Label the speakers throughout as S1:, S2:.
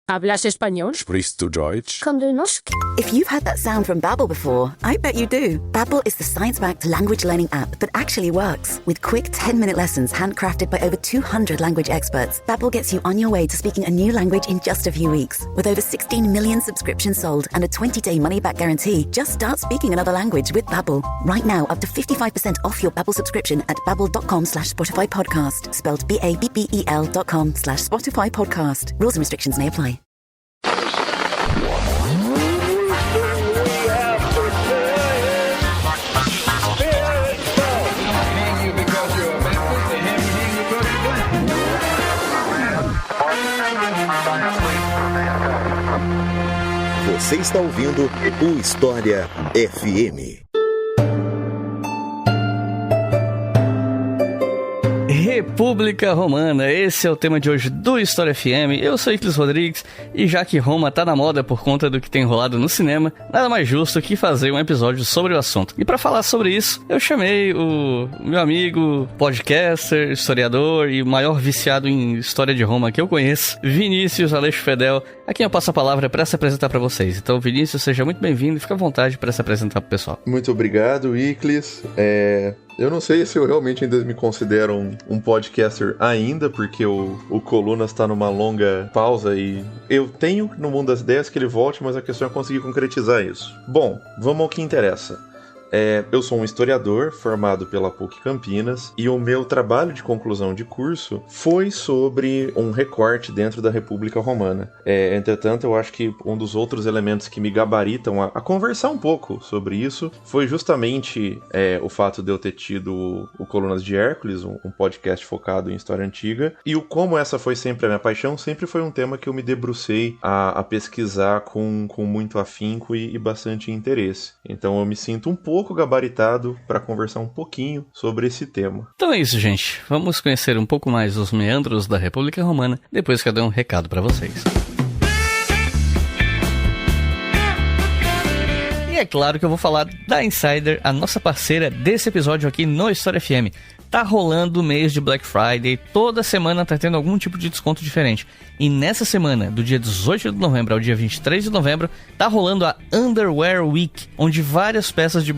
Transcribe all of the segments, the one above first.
S1: ¿Hablas español?
S2: Sprichst du Deutsch?
S1: Kan du norsk?
S3: If you've heard that sound from Babbel before, I bet you do. Babbel is the science-backed language learning app that actually works. With quick 10-minute lessons handcrafted by over 200 language experts, Babbel gets you on your way to speaking a new language in just a few weeks. With over 16 million subscriptions sold and a 20-day money-back guarantee, just start speaking another language with Babbel. Right now, up to 55% off your Babbel subscription at babbel.com/Spotify podcast. Spelled BABBEL.com/Spotify podcast. Rules and restrictions may apply.
S4: Você está ouvindo o História FM.
S5: República Romana, esse é o tema de hoje do História FM. Eu sou Iclis Rodrigues e já que Roma tá na moda por conta do que tem rolado no cinema, nada mais justo que fazer um episódio sobre o assunto. E para falar sobre isso, eu chamei o meu amigo, podcaster, historiador e o maior viciado em história de Roma que eu conheço, Vinícius Aleixo Fedel, a quem eu passo a palavra para se apresentar para vocês. Então, Vinícius, seja muito bem-vindo e fica à vontade para se apresentar pro pessoal.
S6: Muito obrigado, Iclis. Eu não sei se eu realmente ainda me considero um podcaster ainda, porque o Colunas está numa longa pausa e eu tenho no mundo das ideias que ele volte, mas a questão é conseguir concretizar isso. Bom, vamos ao que interessa. Eu sou um historiador formado pela PUC Campinas e o meu trabalho de conclusão de curso foi sobre um recorte dentro da República Romana. Entretanto, eu acho que um dos outros elementos que me gabaritam a conversar um pouco sobre isso foi justamente o fato de eu ter tido o Colunas de Hércules, um podcast focado em história antiga, e como essa foi sempre a minha paixão, sempre foi um tema que eu me debrucei a pesquisar com muito afinco e bastante interesse. Então eu me sinto um pouco gabaritado para conversar um pouquinho sobre esse tema.
S5: Então é isso, gente. Vamos conhecer um pouco mais os meandros da República Romana depois que eu der um recado para vocês. E é claro que eu vou falar da Insider, a nossa parceira desse episódio aqui no História FM. Tá rolando o mês de Black Friday, toda semana tá tendo algum tipo de desconto diferente. E nessa semana, do dia 18 de novembro ao dia 23 de novembro, tá rolando a Underwear Week, onde várias peças de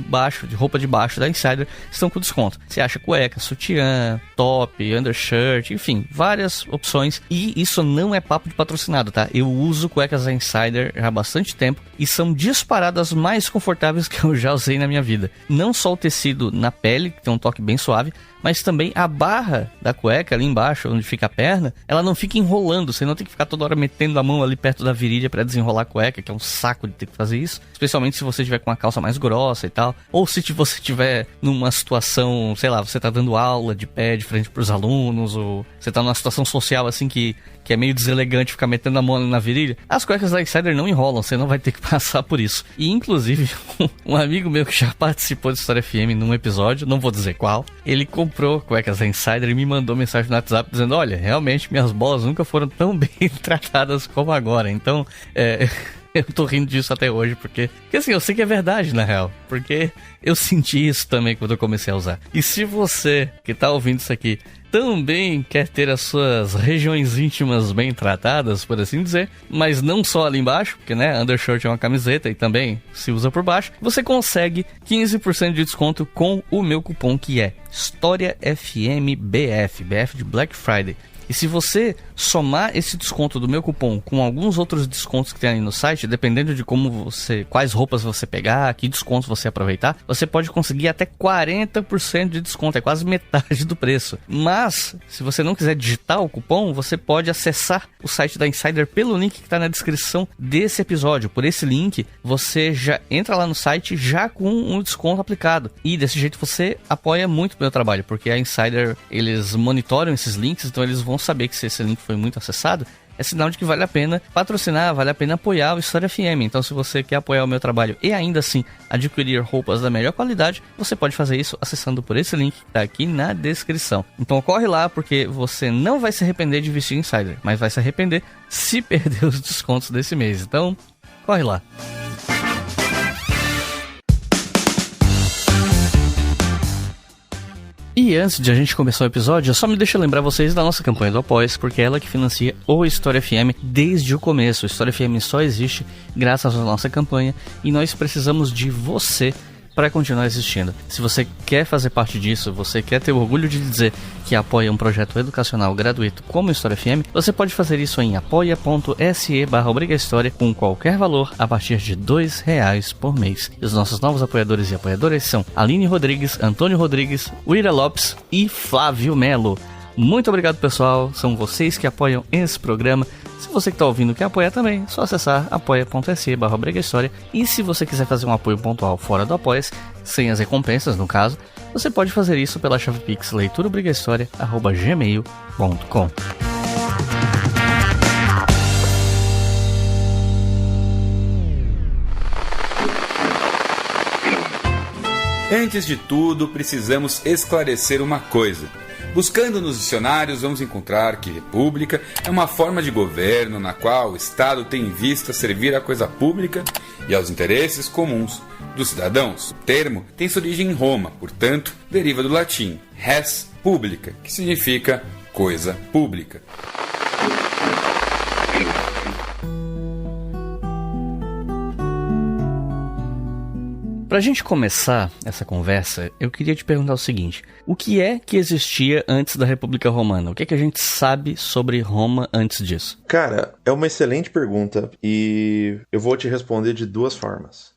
S5: roupa de baixo da Insider estão com desconto. Você acha cueca, sutiã, top, undershirt, enfim, várias opções. E isso não é papo de patrocinado, tá? Eu uso cuecas da Insider já há bastante tempo e são disparadas mais confortáveis que eu já usei na minha vida. Não só o tecido na pele, que tem um toque bem suave, mas também a barra da cueca ali embaixo, onde fica a perna, ela não fica enrolando. Você não tem que ficar toda hora metendo a mão ali perto da virilha para desenrolar a cueca, que é um saco de ter que fazer isso. Especialmente se você tiver com uma calça mais grossa e tal. Ou se você tiver numa situação, sei lá, você tá dando aula de pé de frente pros alunos, ou você tá numa situação social assim que é meio deselegante ficar metendo a mão na virilha. As cuecas da Insider não enrolam, você não vai ter que passar por isso. E inclusive, um amigo meu que já participou do História FM num episódio, não vou dizer qual, ele comprou cuecas da Insider e me mandou mensagem no WhatsApp dizendo: olha, realmente minhas bolas nunca foram tão bem tratadas como agora. Então, eu tô rindo disso até hoje, porque assim, eu sei que é verdade na real, porque eu senti isso também quando eu comecei a usar. E se você que tá ouvindo isso aqui também quer ter as suas regiões íntimas bem tratadas, por assim dizer, mas não só ali embaixo, porque né, undershirt é uma camiseta e também se usa por baixo, você consegue 15% de desconto com o meu cupom, que é HistóriaFMBF, BF de Black Friday. E se você somar esse desconto do meu cupom com alguns outros descontos que tem aí no site, dependendo de quais roupas você pegar, que descontos você aproveitar, você pode conseguir até 40% de desconto, é quase metade do preço. Mas, se você não quiser digitar o cupom, você pode acessar o site da Insider pelo link que está na descrição desse episódio. Por esse link, você já entra lá no site já com um desconto aplicado. E desse jeito você apoia muito o meu trabalho, porque a Insider, eles monitoram esses links, então eles vão saber que se esse link foi muito acessado, é sinal de que vale a pena patrocinar, vale a pena apoiar o História FM. Então, se você quer apoiar o meu trabalho e ainda assim adquirir roupas da melhor qualidade, você pode fazer isso acessando por esse link que está aqui na descrição. Então, corre lá, porque você não vai se arrepender de vestir Insider, mas vai se arrepender se perder os descontos desse mês. Então, corre lá. E antes de a gente começar o episódio, só me deixa lembrar vocês da nossa campanha do Apoia-se, porque é ela que financia o História FM desde o começo. O História FM só existe graças à nossa campanha e nós precisamos de você para continuar existindo. Se você quer fazer parte disso, você quer ter orgulho de dizer que apoia um projeto educacional gratuito como o História FM, você pode fazer isso em apoia.se/obrigahistoria com qualquer valor a partir de R$2 por mês. E os nossos novos apoiadores e apoiadoras são Aline Rodrigues, Antônio Rodrigues, Uira Lopes e Flávio Melo. Muito obrigado, pessoal, são vocês que apoiam esse programa. Se você que está ouvindo quer apoiar também, é só acessar apoia.se/obrigahistoria. E se você quiser fazer um apoio pontual fora do Apoia-se, sem as recompensas no caso, você pode fazer isso pela chave Pix leituraobrigahistoria@gmail.com.
S1: Antes de tudo, precisamos esclarecer uma coisa. Buscando nos dicionários, vamos encontrar que república é uma forma de governo na qual o Estado tem em vista servir à coisa pública e aos interesses comuns dos cidadãos. O termo tem sua origem em Roma, portanto, deriva do latim res publica, que significa coisa pública.
S5: Pra gente começar essa conversa, eu queria te perguntar o seguinte: o que é que existia antes da República Romana? O que é que a gente sabe sobre Roma antes disso?
S6: Cara, é uma excelente pergunta e eu vou te responder de duas formas.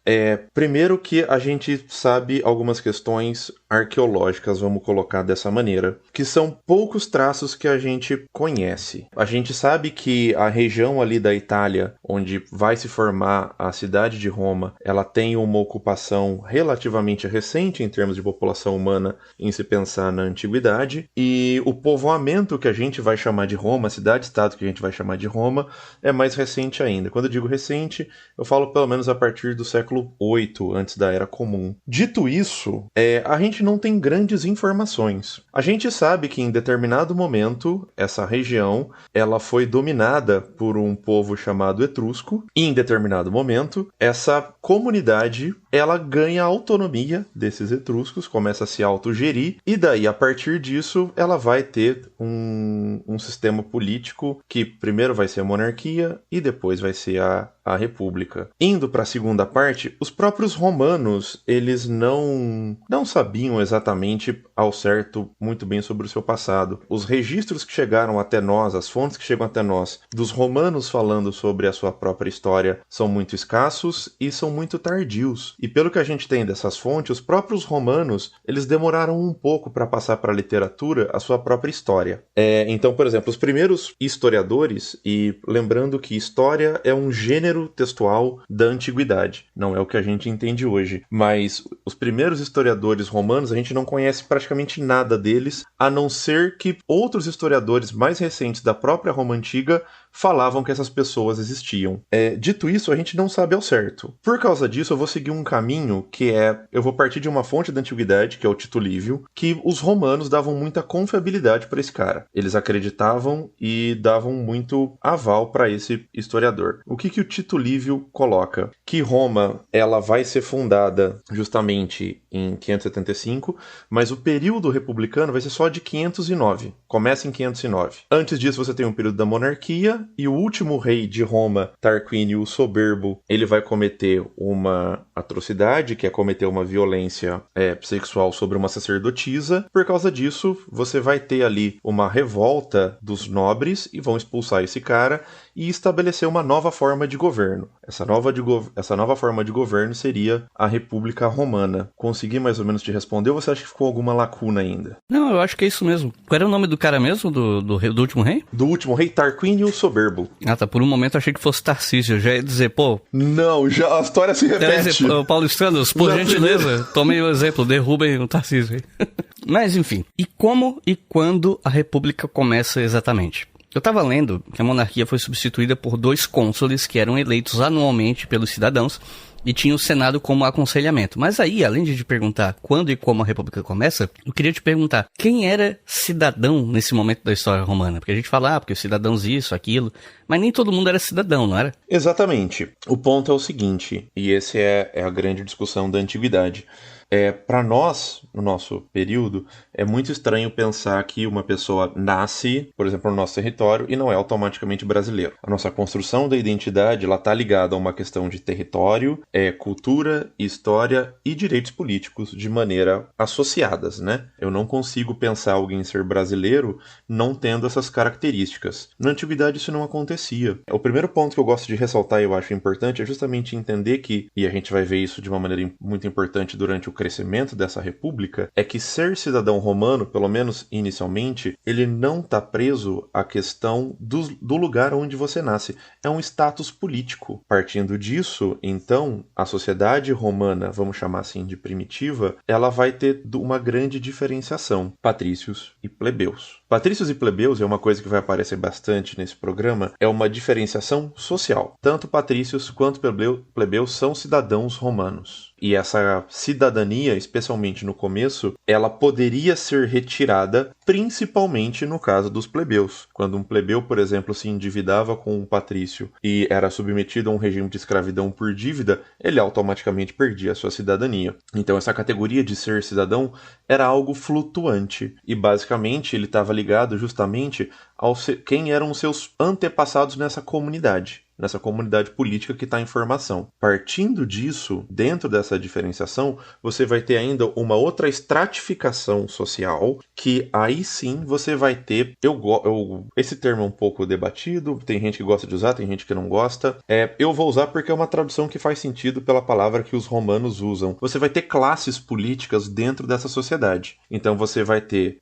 S6: Primeiro que a gente sabe algumas questões arqueológicas, vamos colocar dessa maneira, que são poucos traços que a gente conhece. A gente sabe que a região ali da Itália, onde vai se formar a cidade de Roma, ela tem uma ocupação relativamente recente em termos de população humana em se pensar na antiguidade, e o povoamento que a gente vai chamar de Roma, a cidade-estado que a gente vai chamar de Roma, é mais recente ainda. Quando eu digo recente, eu falo pelo menos a partir do século VIII, antes da Era Comum. Dito isso, a gente não tem grandes informações. A gente sabe que em determinado momento, essa região ela foi dominada por um povo chamado etrusco, e em determinado momento, essa comunidade ela ganha autonomia desses etruscos, começa a se autogerir, e daí, a partir disso, ela vai ter um sistema político que primeiro vai ser a monarquia e depois vai ser a república. Indo para a segunda parte, os próprios romanos, eles não sabiam exatamente ao certo muito bem sobre o seu passado. Os registros que chegaram até nós, as fontes que chegam até nós, dos romanos falando sobre a sua própria história, são muito escassos e são muito tardios. E pelo que a gente tem dessas fontes, os próprios romanos, eles demoraram um pouco para passar para a literatura a sua própria história. Então, por exemplo, os primeiros historiadores, e lembrando que história é um gênero textual da antiguidade, não é o que a gente entende hoje, mas os primeiros historiadores romanos, a gente não conhece praticamente nada deles, a não ser que outros historiadores mais recentes da própria Roma Antiga falavam que essas pessoas existiam. Dito isso, a gente não sabe ao certo. Por causa disso, eu vou seguir um caminho que eu vou partir de uma fonte da antiguidade, que é o Tito Livio, que os romanos davam muita confiabilidade para esse cara. Eles acreditavam e davam muito aval para esse historiador. O que o Tito Livio coloca? Que Roma ela vai ser fundada justamente em 575, mas o período republicano vai ser só de 509. Começa em 509. Antes disso, você tem um período da monarquia, e o último rei de Roma, Tarquínio o Soberbo, ele vai cometer uma atrocidade, que é cometer uma violência sexual sobre uma sacerdotisa. Por causa disso, você vai ter ali uma revolta dos nobres e vão expulsar esse cara e estabelecer uma nova forma de governo. Essa nova forma de governo seria a República Romana. Consegui mais ou menos te responder ou você acha que ficou alguma lacuna ainda?
S5: Não, eu acho que é isso mesmo. Qual era o nome do cara mesmo, do último rei?
S6: Do último rei, Tarquínio o Soberbo.
S5: Ah, tá. Por um momento eu achei que fosse Tarcísio. Eu já ia dizer,
S6: Não, já a história se repete.
S5: Paulo Estrandos, por gentileza, tomem o exemplo, derrubem o Tarcísio. Mas, enfim. E como e quando a República começa exatamente? Eu tava lendo que a monarquia foi substituída por 2 cônsules que eram eleitos anualmente pelos cidadãos e tinha o Senado como aconselhamento. Mas aí, além de te perguntar quando e como a República começa, eu queria te perguntar, quem era cidadão nesse momento da história romana? Porque a gente fala, porque os cidadãos isso, aquilo, mas nem todo mundo era cidadão, não era?
S6: Exatamente. O ponto é o seguinte, e essa é a grande discussão da antiguidade. Para nós, no nosso período, é muito estranho pensar que uma pessoa nasce, por exemplo, no nosso território e não é automaticamente brasileiro. A nossa construção da identidade está ligada a uma questão de território, cultura, história e direitos políticos de maneira associadas, né? Eu não consigo pensar alguém ser brasileiro não tendo essas características. Na antiguidade isso não acontecia. O primeiro ponto que eu gosto de ressaltar e eu acho importante é justamente entender que, e a gente vai ver isso de uma maneira muito importante durante o crescimento dessa república, é que ser cidadão romano, pelo menos inicialmente, ele não está preso à questão do lugar onde você nasce. É um status político. Partindo disso, então, a sociedade romana, vamos chamar assim de primitiva, ela vai ter uma grande diferenciação: patrícios e plebeus. Patrícios e plebeus é uma coisa que vai aparecer bastante nesse programa, é uma diferenciação social. Tanto patrícios quanto plebeus são cidadãos romanos. E essa cidadania, especialmente no começo, ela poderia ser retirada principalmente no caso dos plebeus. Quando um plebeu, por exemplo, se endividava com um patrício e era submetido a um regime de escravidão por dívida, ele automaticamente perdia a sua cidadania. Então essa categoria de ser cidadão era algo flutuante e basicamente ele estava ligado justamente quem eram os seus antepassados nessa comunidade política que está em formação. Partindo disso, dentro dessa diferenciação, você vai ter ainda uma outra estratificação social, que aí sim você vai ter... esse termo é um pouco debatido, tem gente que gosta de usar, tem gente que não gosta. Eu vou usar porque é uma tradução que faz sentido pela palavra que os romanos usam. Você vai ter classes políticas dentro dessa sociedade. Então você vai ter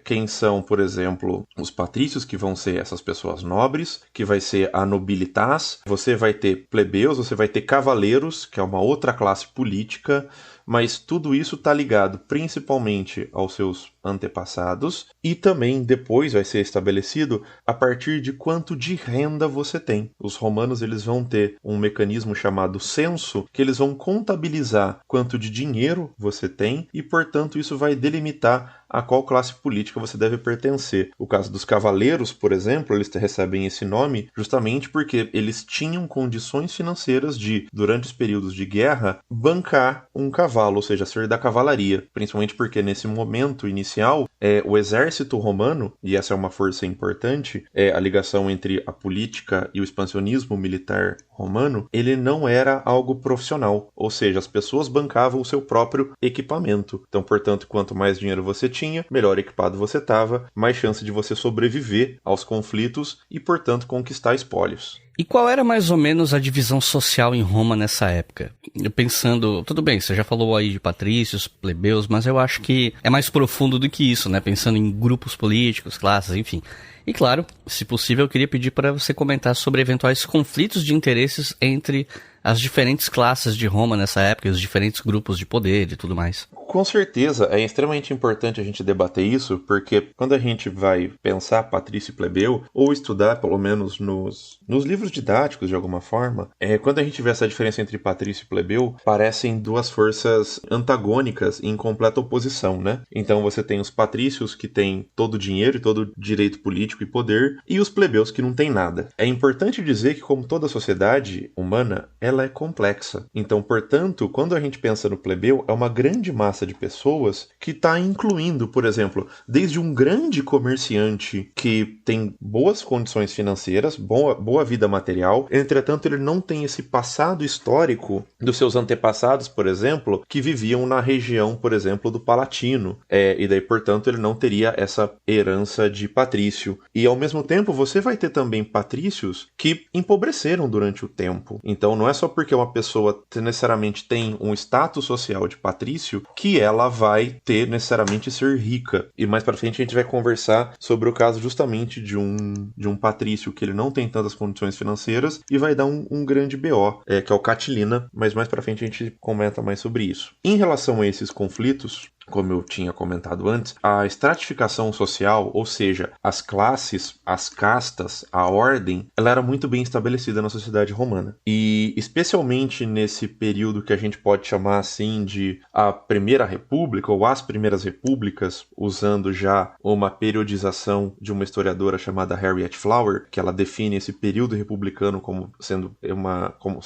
S6: quem são, por exemplo, os patrícios, que vão ser essas pessoas nobres, que vai ser a nobilitas. Você vai ter plebeus, você vai ter cavaleiros, que é uma outra classe política, mas tudo isso está ligado principalmente aos seus antepassados e também depois vai ser estabelecido a partir de quanto de renda você tem. Os romanos eles vão ter um mecanismo chamado censo, que eles vão contabilizar quanto de dinheiro você tem e, portanto, isso vai delimitar a qual classe política você deve pertencer. O caso dos cavaleiros, por exemplo, eles recebem esse nome justamente porque eles tinham condições financeiras de, durante os períodos de guerra, bancar um cavalo, ou seja, ser da cavalaria. Principalmente porque nesse momento inicial, o exército romano, e essa é uma força importante, a ligação entre a política e o expansionismo militar romano, ele não era algo profissional, ou seja, as pessoas bancavam o seu próprio equipamento. Então, portanto, quanto mais dinheiro você tinha, melhor equipado você estava, mais chance de você sobreviver aos conflitos e, portanto, conquistar espólios.
S5: E qual era mais ou menos a divisão social em Roma nessa época? Pensando, tudo bem, você já falou aí de patrícios, plebeus, mas eu acho que é mais profundo do que isso, né? Pensando em grupos políticos, classes, enfim. E claro, se possível, eu queria pedir para você comentar sobre eventuais conflitos de interesses entre as diferentes classes de Roma nessa época, os diferentes grupos de poder e tudo mais.
S6: Com certeza, é extremamente importante a gente debater isso, porque quando a gente vai pensar patrício e plebeu, ou estudar pelo menos nos livros didáticos de alguma forma, quando a gente vê essa diferença entre patrício e plebeu, parecem duas forças antagônicas e em completa oposição, né? Então você tem os patrícios que têm todo o dinheiro e todo o direito político e poder, e os plebeus que não têm nada. É importante dizer que, como toda sociedade humana, ela é complexa. Então, portanto, quando a gente pensa no plebeu, é uma grande massa de pessoas que está incluindo, por exemplo, desde um grande comerciante que tem boas condições financeiras, boa vida material, entretanto ele não tem esse passado histórico dos seus antepassados, por exemplo, que viviam na região, por exemplo, do Palatino, e daí, portanto, ele não teria essa herança de patrício. E, ao mesmo tempo, você vai ter também patrícios que empobreceram durante o tempo. Então, não é só porque uma pessoa necessariamente tem um status social de patrício que ela vai ter necessariamente ser rica. E mais pra frente a gente vai conversar sobre o caso justamente de um patrício que ele não tem tantas condições financeiras e vai dar um grande BO, que é o Catilina, mas mais pra frente a gente comenta mais sobre isso. Em relação a esses conflitos, como eu tinha comentado antes, a estratificação social, ou seja, as classes, as castas, a ordem, ela era muito bem estabelecida na sociedade romana. E especialmente nesse período que a gente pode chamar assim de a Primeira República, ou as Primeiras Repúblicas, usando já uma periodização de uma historiadora chamada Harriet Flower, que ela define esse período republicano como sendo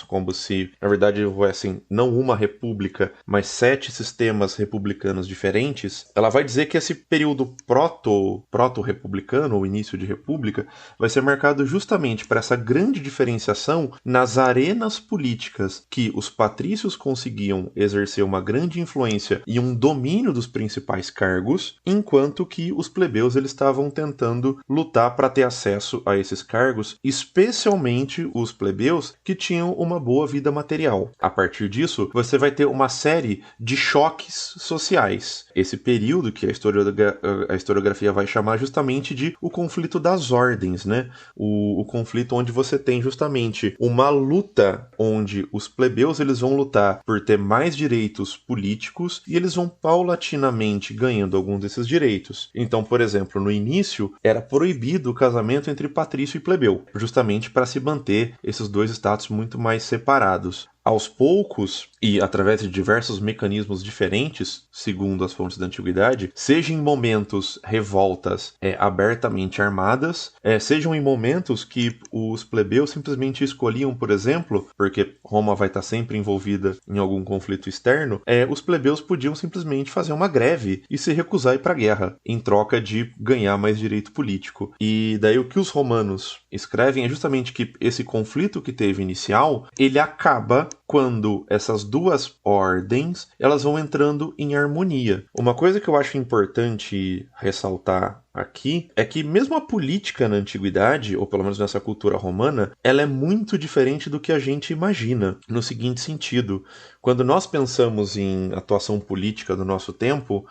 S6: como se, na verdade, assim, não uma república, mas 7 sistemas republicanos diferentes. Ela vai dizer que esse período proto-republicano, ou início de república, vai ser marcado justamente por essa grande diferenciação nas arenas políticas que os patrícios conseguiam exercer uma grande influência e um domínio dos principais cargos, enquanto que os plebeus eles estavam tentando lutar para ter acesso a esses cargos, especialmente os plebeus que tinham uma boa vida material. A partir disso, você vai ter uma série de choques sociais. Esse período que a historiografia vai chamar justamente de o conflito das ordens, né? O conflito onde você tem justamente uma luta onde os plebeus eles vão lutar por ter mais direitos políticos e eles vão paulatinamente ganhando alguns desses direitos. Então, por exemplo, no início era proibido o casamento entre patrício e plebeu, justamente para se manter esses dois status muito mais separados. Aos poucos, e através de diversos mecanismos diferentes, segundo as fontes da antiguidade, seja em momentos revoltas abertamente armadas, sejam em momentos que os plebeus simplesmente escolhiam, por exemplo, porque Roma vai estar sempre envolvida em algum conflito externo, os plebeus podiam simplesmente fazer uma greve e se recusar a ir para a guerra, em troca de ganhar mais direito político. E daí o que os romanos escrevem é justamente que esse conflito que teve inicial, ele acaba quando essas duas ordens elas vão entrando em harmonia. Uma coisa que eu acho importante ressaltar aqui é que mesmo a política na antiguidade, ou pelo menos nessa cultura romana, ela é muito diferente do que a gente imagina, no seguinte sentido. Quando nós pensamos em atuação política do nosso tempo,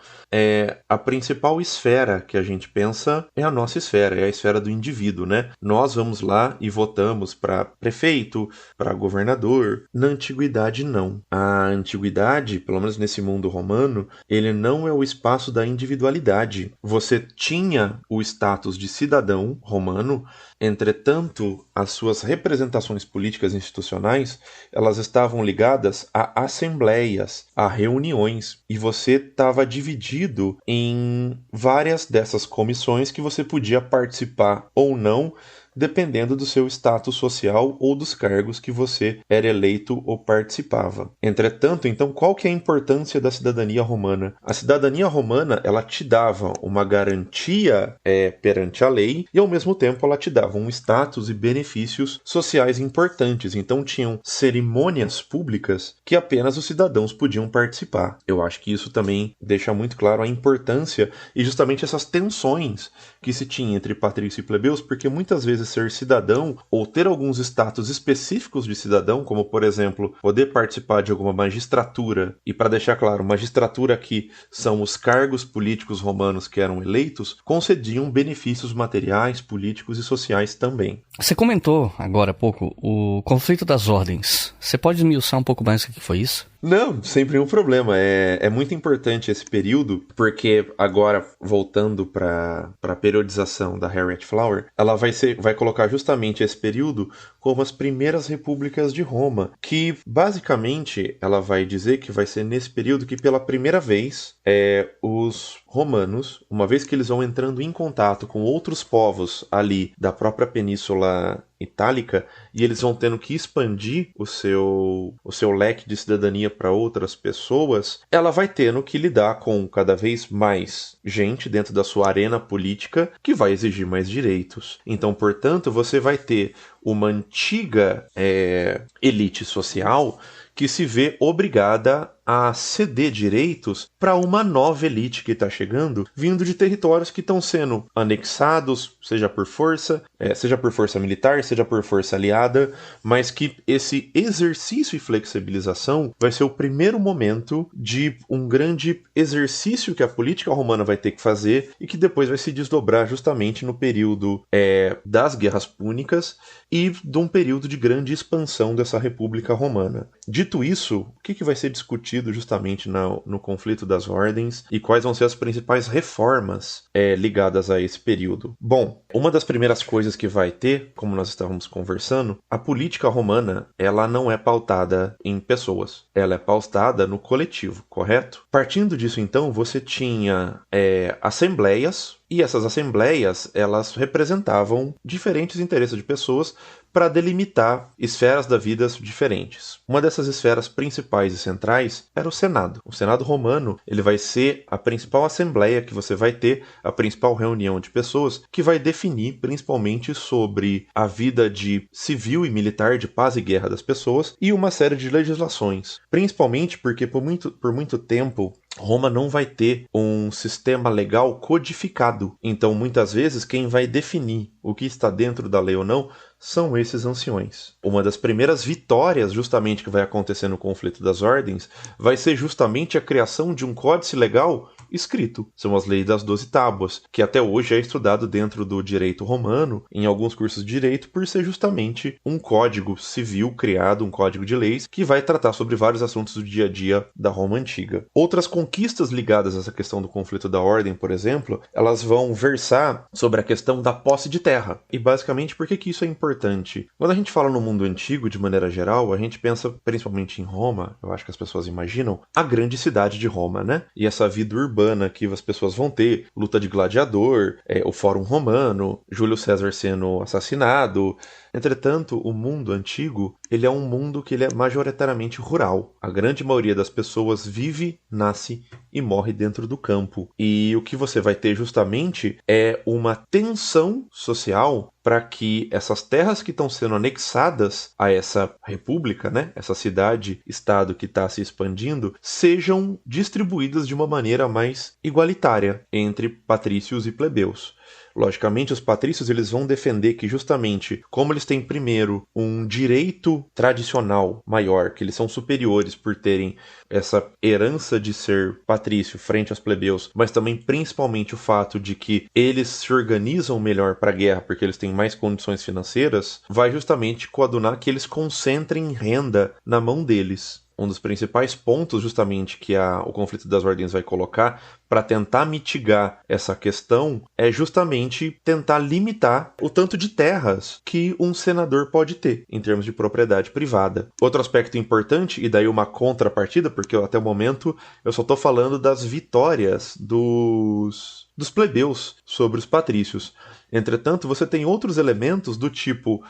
S6: a principal esfera que a gente pensa é a nossa esfera, é a esfera do indivíduo, né? Nós vamos lá e votamos para prefeito, para governador. Na antiguidade, não. A antiguidade, pelo menos nesse mundo romano, ele não é o espaço da individualidade. Você tinha o status de cidadão romano, entretanto, as suas representações políticas institucionais, elas estavam ligadas a assembleias, a reuniões, e você estava dividido em várias dessas comissões que você podia participar ou não, dependendo do seu status social ou dos cargos que você era eleito ou participava. Entretanto, então, qual que é a importância da cidadania romana? A cidadania romana, ela te dava uma garantia perante a lei e, ao mesmo tempo, ela te dava um status e benefícios sociais importantes. Então, tinham cerimônias públicas que apenas os cidadãos podiam participar. Eu acho que isso também deixa muito claro a importância e justamente essas tensões que se tinha entre patrício e plebeus, porque muitas vezes ser cidadão ou ter alguns status específicos de cidadão, como por exemplo, poder participar de alguma magistratura, e para deixar claro, magistratura aqui são os cargos políticos romanos que eram eleitos, concediam benefícios materiais, políticos e sociais também.
S5: Você comentou agora há pouco o conflito das ordens. Você pode esmiuçar um pouco mais o que foi isso?
S6: Não, sem nenhum problema. É muito importante esse período, porque agora, voltando para a periodização da Harriet Flower, ela vai colocar justamente esse período como as primeiras repúblicas de Roma, que basicamente ela vai dizer que vai ser nesse período que pela primeira vez os romanos, uma vez que eles vão entrando em contato com outros povos ali da própria Península Itálica, e eles vão tendo que expandir o seu leque de cidadania para outras pessoas, ela vai tendo que lidar com cada vez mais gente dentro da sua arena política que vai exigir mais direitos. Então, portanto, você vai ter uma antiga elite social que se vê obrigada a ceder direitos para uma nova elite que está chegando, vindo de territórios que estão sendo anexados, seja por força militar, seja por força aliada, mas que esse exercício e flexibilização vai ser o primeiro momento de um grande exercício que a política romana vai ter que fazer e que depois vai se desdobrar justamente no período das guerras púnicas e de um período de grande expansão dessa República Romana. De Dito isso, o que vai ser discutido justamente no conflito das ordens e quais vão ser as principais reformas ligadas a esse período? Bom, uma das primeiras coisas que vai ter, como nós estávamos conversando, a política romana, ela não é pautada em pessoas, ela é pautada no coletivo, correto? Partindo disso, então, você tinha assembleias, e essas assembleias, elas representavam diferentes interesses de pessoas para delimitar esferas da vida diferentes. Uma dessas esferas principais e centrais era o Senado. O Senado romano, ele vai ser a principal assembleia que você vai ter, a principal reunião de pessoas que vai definir principalmente sobre a vida de civil e militar, de paz e guerra das pessoas e uma série de legislações. Principalmente porque por muito tempo Roma não vai ter um sistema legal codificado. Então, muitas vezes, quem vai definir o que está dentro da lei ou não são esses anciões. Uma das primeiras vitórias, justamente, que vai acontecer no conflito das ordens, vai ser justamente a criação de um códice legal escrito. São as leis das 12 tábuas, que até hoje é estudado dentro do direito romano, em alguns cursos de direito, por ser justamente um código civil criado, um código de leis, que vai tratar sobre vários assuntos do dia a dia da Roma antiga. Outras conquistas ligadas a essa questão do conflito da ordem, por exemplo, elas vão versar sobre a questão da posse de terra. E basicamente, por que isso é importante? Quando a gente fala no mundo antigo, de maneira geral, a gente pensa principalmente em Roma, eu acho que as pessoas imaginam, a grande cidade de Roma, né? E essa vida urbana que as pessoas vão ter, luta de gladiador, o Fórum Romano, Júlio César sendo assassinado. Entretanto, o mundo antigo, ele é um mundo que ele é majoritariamente rural. A grande maioria das pessoas vive, nasce e morre dentro do campo. E o que você vai ter justamente é uma tensão social para que essas terras que estão sendo anexadas a essa república, né, essa cidade-estado que está se expandindo, sejam distribuídas de uma maneira mais igualitária entre patrícios e plebeus. Logicamente, os patrícios eles vão defender que justamente como eles têm primeiro um direito tradicional maior, que eles são superiores por terem essa herança de ser patrício frente aos plebeus, mas também principalmente o fato de que eles se organizam melhor para a guerra porque eles têm mais condições financeiras, vai justamente coadunar que eles concentrem renda na mão deles. Um dos principais pontos justamente que o conflito das ordens vai colocar para tentar mitigar essa questão é justamente tentar limitar o tanto de terras que um senador pode ter em termos de propriedade privada. Outro aspecto importante, e daí uma contrapartida, porque até o momento eu só estou falando das vitórias dos plebeus sobre os patrícios. Entretanto, você tem outros elementos do tipo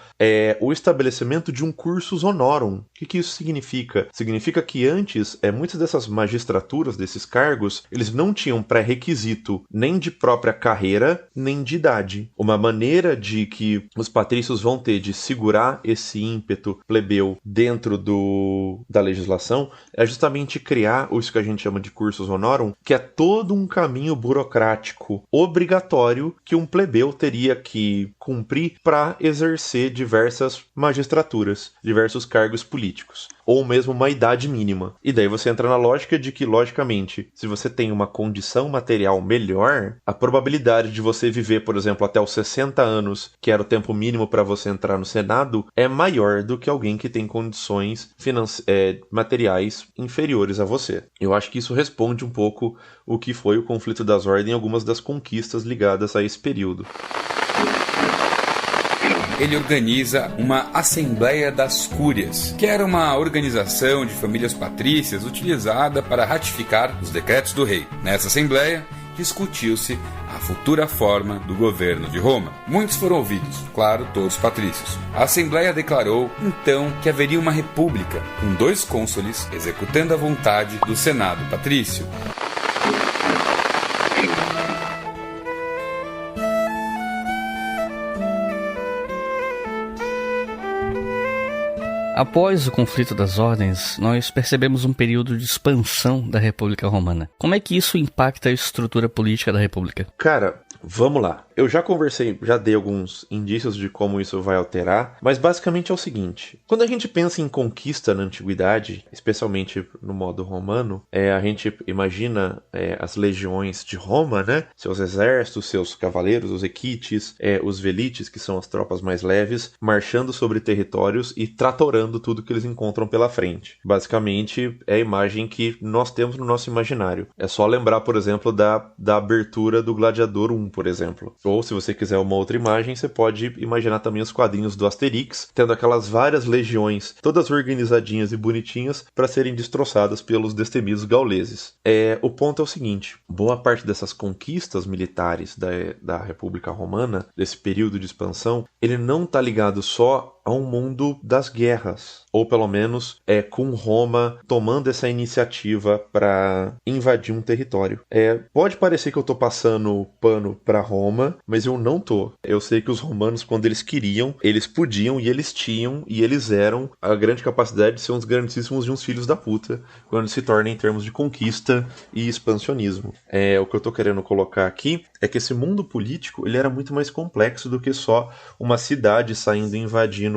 S6: o estabelecimento de um cursus honorum. O que isso significa? Significa que antes, muitas dessas magistraturas, desses cargos, eles não tinham pré-requisito nem de própria carreira, nem de idade. Uma maneira de que os patrícios vão ter de segurar esse ímpeto plebeu dentro da legislação é justamente criar isso que a gente chama de cursus honorum, que é todo um caminho burocrático obrigatório que um plebeu teria que cumprir para exercer diversas magistraturas, diversos cargos políticos, ou mesmo uma idade mínima. E daí você entra na lógica de que, logicamente, se você tem uma condição material melhor, a probabilidade de você viver, por exemplo, até os 60 anos, que era o tempo mínimo para você entrar no Senado, é maior do que alguém que tem condições materiais inferiores a você. Eu acho que isso responde um pouco o que foi o conflito das ordens e algumas das conquistas ligadas a esse período.
S1: Ele organiza uma Assembleia das Cúrias, que era uma organização de famílias patrícias utilizada para ratificar os decretos do rei. Nessa Assembleia, discutiu-se a futura forma do governo de Roma. Muitos foram ouvidos, claro, todos patrícios. A Assembleia declarou, então, que haveria uma república, com 2 cônsules executando a vontade do Senado patrício.
S5: Após o conflito das ordens, nós percebemos um período de expansão da República Romana. Como é que isso impacta a estrutura política da República?
S6: Cara, Vamos lá. Eu já dei alguns indícios de como isso vai alterar, mas basicamente é o seguinte. Quando a gente pensa em conquista na antiguidade, especialmente no modo romano, a gente imagina as legiões de Roma, né? Seus exércitos, seus cavaleiros, os equites, os velites, que são as tropas mais leves, marchando sobre territórios e tratorando tudo que eles encontram pela frente. Basicamente, é a imagem que nós temos no nosso imaginário. É só lembrar, por exemplo, da abertura do Gladiador 1, por exemplo. Ou, se você quiser uma outra imagem, você pode imaginar também os quadrinhos do Asterix, tendo aquelas várias legiões, todas organizadinhas e bonitinhas, para serem destroçadas pelos destemidos gauleses. O ponto é o seguinte, boa parte dessas conquistas militares da República Romana, desse período de expansão, ele não está ligado só a um mundo das guerras, ou pelo menos com Roma tomando essa iniciativa para invadir um território. Pode parecer que eu estou passando pano para Roma, mas eu não tô. Eu sei que os romanos, quando eles queriam, eles podiam e eles tinham e eles eram a grande capacidade de ser uns grandíssimos de uns filhos da puta quando se torna em termos de conquista e expansionismo. O que eu estou querendo colocar aqui é que esse mundo político ele era muito mais complexo do que só uma cidade saindo e invadindo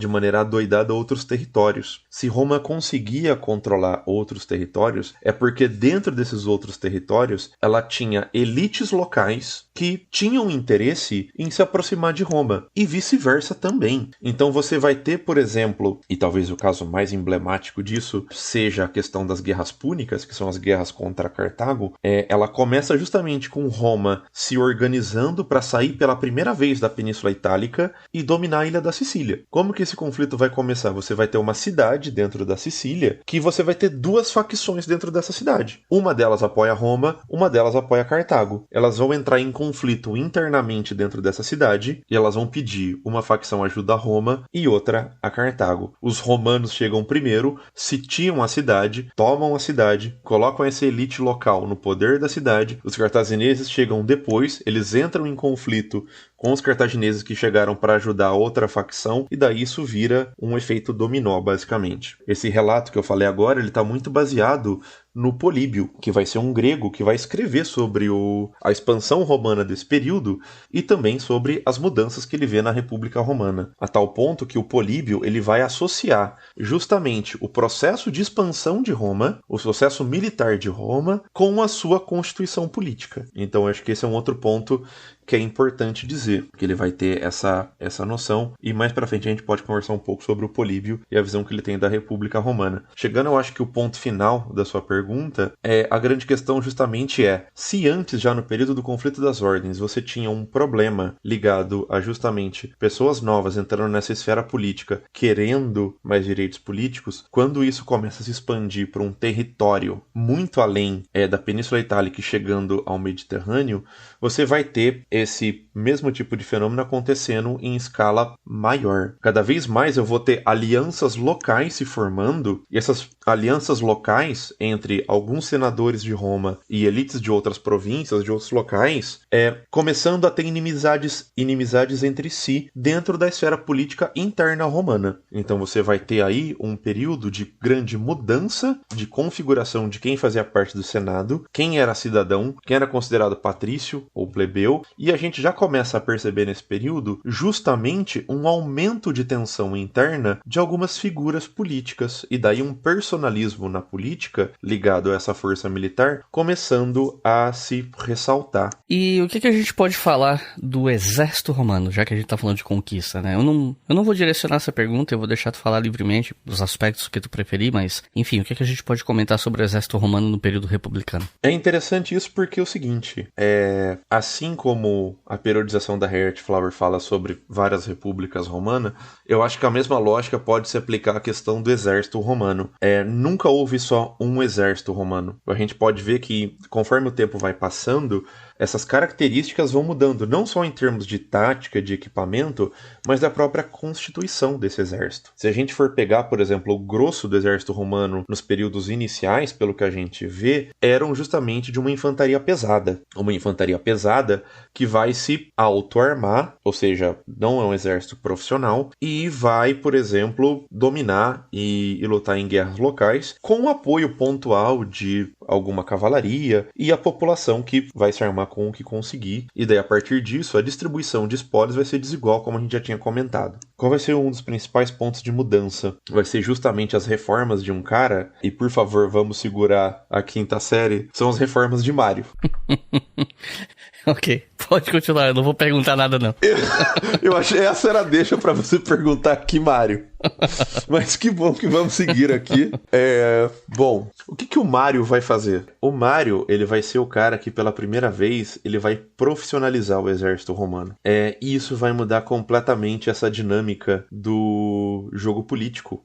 S6: de maneira adoidada outros territórios. Se Roma conseguia controlar outros territórios, é porque dentro desses outros territórios ela tinha elites locais que tinham interesse em se aproximar de Roma, e vice-versa também. Então você vai ter, por exemplo, e talvez o caso mais emblemático disso seja a questão das guerras púnicas, que são as guerras contra Cartago. Ela começa justamente com Roma se organizando para sair pela primeira vez da Península Itálica e dominar a ilha da Sicília. Como que esse conflito vai começar? Você vai ter uma cidade dentro da Sicília que você vai ter duas facções dentro dessa cidade. Uma delas apoia Roma, uma delas apoia Cartago. Elas vão entrar em conflito internamente dentro dessa cidade e elas vão pedir uma facção ajuda a Roma e outra a Cartago. Os romanos chegam primeiro, sitiam a cidade, tomam a cidade, colocam essa elite local no poder da cidade. Os cartagineses chegam depois, eles entram em conflito com os cartagineses que chegaram para ajudar a outra facção, e daí isso vira um efeito dominó, basicamente. Esse relato que eu falei agora, ele está muito baseado no Políbio, que vai ser um grego que vai escrever sobre a expansão romana desse período e também sobre as mudanças que ele vê na República Romana, a tal ponto que o Políbio ele vai associar justamente o processo de expansão de Roma, o processo militar de Roma, com a sua constituição política. Então acho que esse é um outro ponto que é importante dizer, que ele vai ter essa noção, e mais pra frente a gente pode conversar um pouco sobre o Políbio e a visão que ele tem da República Romana. Chegando, eu acho que o ponto final da sua pergunta, a grande questão justamente se antes, já no período do conflito das ordens, você tinha um problema ligado a justamente pessoas novas entrando nessa esfera política, querendo mais direitos políticos, quando isso começa a se expandir para um território muito além da Península Itálica e chegando ao Mediterrâneo, você vai ter esse mesmo tipo de fenômeno acontecendo em escala maior. Cada vez mais eu vou ter alianças locais se formando, e essas alianças locais entre alguns senadores de Roma e elites de outras províncias, de outros locais, começando a ter inimizades entre si dentro da esfera política interna romana. Então você vai ter aí um período de grande mudança de configuração de quem fazia parte do Senado, quem era cidadão, quem era considerado patrício ou plebeu, e a gente já começa a perceber nesse período justamente um aumento de tensão interna de algumas figuras políticas, e daí um personalismo na política ligado a essa força militar começando a se ressaltar.
S5: E o que a gente pode falar do exército romano, já que a gente tá falando de conquista, né? Eu não vou direcionar essa pergunta, eu vou deixar tu falar livremente dos aspectos que tu preferir, mas, enfim, o que a gente pode comentar sobre o exército romano no período republicano?
S6: É interessante isso porque é o seguinte, assim como a periodização da Herbert Flower fala sobre várias repúblicas romanas, eu acho que a mesma lógica pode se aplicar à questão do exército romano. Nunca houve só um exército romano. A gente pode ver que, conforme o tempo vai passando, essas características vão mudando, não só em termos de tática, de equipamento, mas da própria constituição desse exército. Se a gente for pegar, por exemplo, o grosso do exército romano nos períodos iniciais, pelo que a gente vê, eram justamente de uma infantaria pesada. Uma infantaria pesada que vai se auto-armar, ou seja, não é um exército profissional, e vai, por exemplo, dominar e lutar em guerras locais, com o apoio pontual de alguma cavalaria e a população que vai se armar com o que conseguir. E daí, a partir disso, a distribuição de espólios vai ser desigual, como a gente já tinha comentado. Qual vai ser um dos principais pontos de mudança? Vai ser justamente as reformas de um cara, e por favor, vamos segurar a quinta série, são as reformas de Mário.
S5: Ok, pode continuar, eu não vou perguntar nada não.
S6: Eu achei essa era a deixa pra você perguntar aqui, Mário. Mas que bom que vamos seguir aqui. Bom, o que o Mário vai fazer? O Mário, ele vai ser o cara que pela primeira vez, ele vai profissionalizar o exército romano. E isso vai mudar completamente essa dinâmica do jogo político.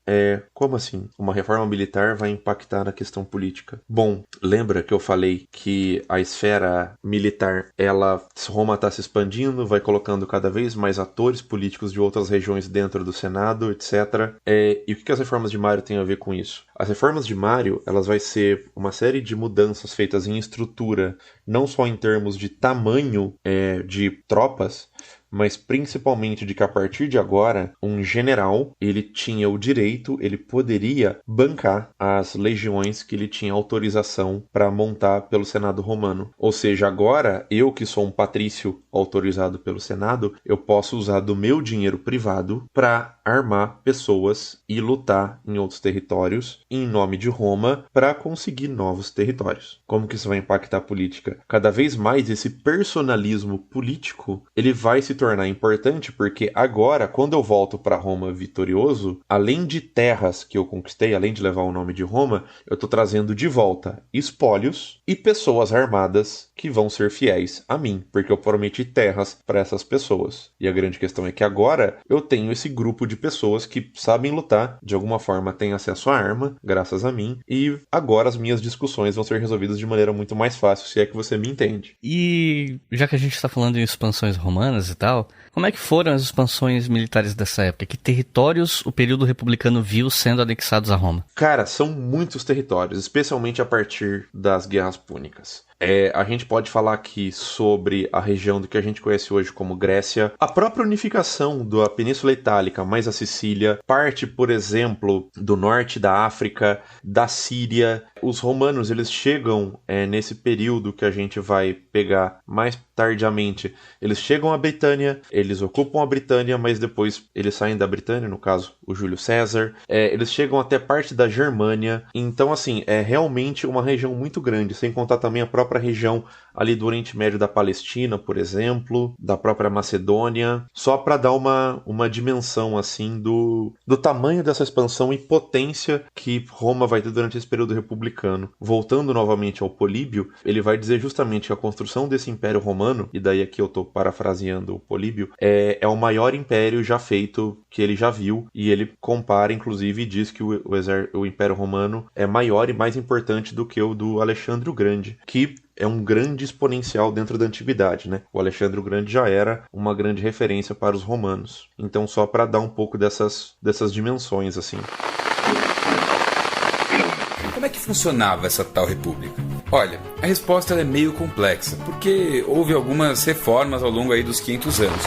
S6: Como assim? Uma reforma militar vai impactar na questão política? Bom, lembra que eu falei que a esfera militar, Roma está se expandindo, vai colocando cada vez mais atores políticos de outras regiões dentro do Senado, etc. E o que as reformas de Mário têm a ver com isso? As reformas de Mário, elas vai ser uma série de mudanças feitas em estrutura, não só em termos de tamanho de tropas, mas principalmente de que a partir de agora, um general, ele tinha o direito, ele poderia bancar as legiões que ele tinha autorização para montar pelo Senado romano. Ou seja, agora, eu que sou um patrício autorizado pelo Senado, eu posso usar do meu dinheiro privado para armar pessoas e lutar em outros territórios em nome de Roma para conseguir novos territórios. Como que isso vai impactar a política? Cada vez mais esse personalismo político, ele vai se tornar importante porque agora, quando eu volto para Roma vitorioso, além de terras que eu conquistei, além de levar o nome de Roma, eu estou trazendo de volta espólios e pessoas armadas que vão ser fiéis a mim, porque eu prometi terras para essas pessoas. E a grande questão é que agora eu tenho esse grupo de pessoas que sabem lutar, de alguma forma têm acesso à arma, graças a mim, e agora as minhas discussões vão ser resolvidas de maneira muito mais fácil, se é que você me entende.
S5: E já que a gente está falando em expansões romanas e tal, como é que foram as expansões militares dessa época? Que territórios o período republicano viu sendo anexados a Roma?
S6: Cara, são muitos territórios, especialmente a partir das guerras púnicas. A gente pode falar aqui sobre a região do que a gente conhece hoje como Grécia, a própria unificação da Península Itálica, mais a Sicília, parte, por exemplo, do norte da África, da Síria. Os romanos, eles chegam nesse período que a gente vai pegar mais tardiamente. Eles chegam à Britânia, eles ocupam a Britânia, mas depois eles saem da Britânia, no caso, o Júlio César. Eles chegam até parte da Germânia. Então, assim, é realmente uma região muito grande, sem contar também a própria região ali do Oriente Médio da Palestina, por exemplo, da própria Macedônia, só para dar uma dimensão assim do tamanho dessa expansão e potência que Roma vai ter durante esse período republicano. Voltando novamente ao Políbio, ele vai dizer justamente que a construção desse Império Romano, e daí aqui eu estou parafraseando o Políbio, é o maior império já feito que ele já viu, e ele compara, inclusive, e diz que o Império Romano é maior e mais importante do que o do Alexandre o Grande, que é um grande exponencial dentro da antiguidade, né? O Alexandre o Grande já era uma grande referência para os romanos. Então, só para dar um pouco dessas dimensões, assim.
S1: Como é que funcionava essa tal república? Olha, a resposta é meio complexa, porque houve algumas reformas ao longo aí dos 500 anos.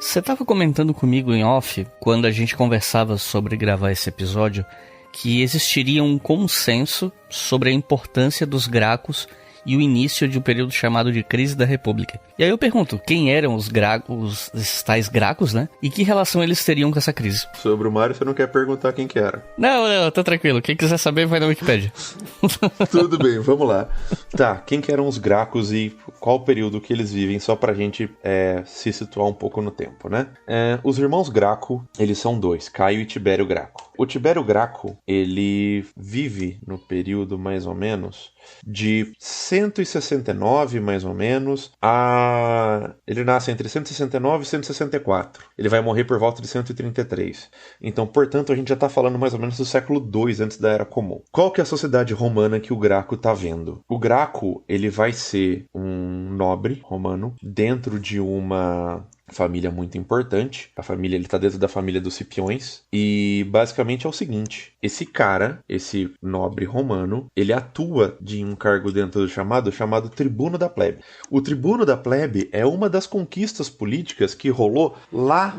S5: Você estava comentando comigo em off, quando a gente conversava sobre gravar esse episódio, que existiria um consenso sobre a importância dos Gracos e o início de um período chamado de Crise da República. E aí eu pergunto, quem eram esses tais Gracos, né? E que relação eles teriam com essa crise?
S6: Sobre o Mário, você não quer perguntar quem que era.
S5: Não, tá tranquilo. Quem quiser saber, vai na Wikipédia.
S6: Tudo bem, vamos lá. Tá, quem que eram os Gracos e qual o período que eles vivem, só pra gente se situar um pouco no tempo, né? Os irmãos Graco, eles são dois, Caio e Tibério Graco. O Tibério Graco, ele vive no período mais ou menos de 169, mais ou menos, ele nasce entre 169 e 164. Ele vai morrer por volta de 133. Então, portanto, a gente já está falando mais ou menos do século II antes da Era Comum. Qual que é a sociedade romana que o Graco está vendo? O Graco, ele vai ser um nobre romano dentro de uma família muito importante. A família, ele tá dentro da família dos Cipiões. E basicamente é o seguinte: esse cara, esse nobre romano, ele atua de um cargo dentro do chamado Tribuno da Plebe. O Tribuno da Plebe é uma das conquistas políticas que rolou lá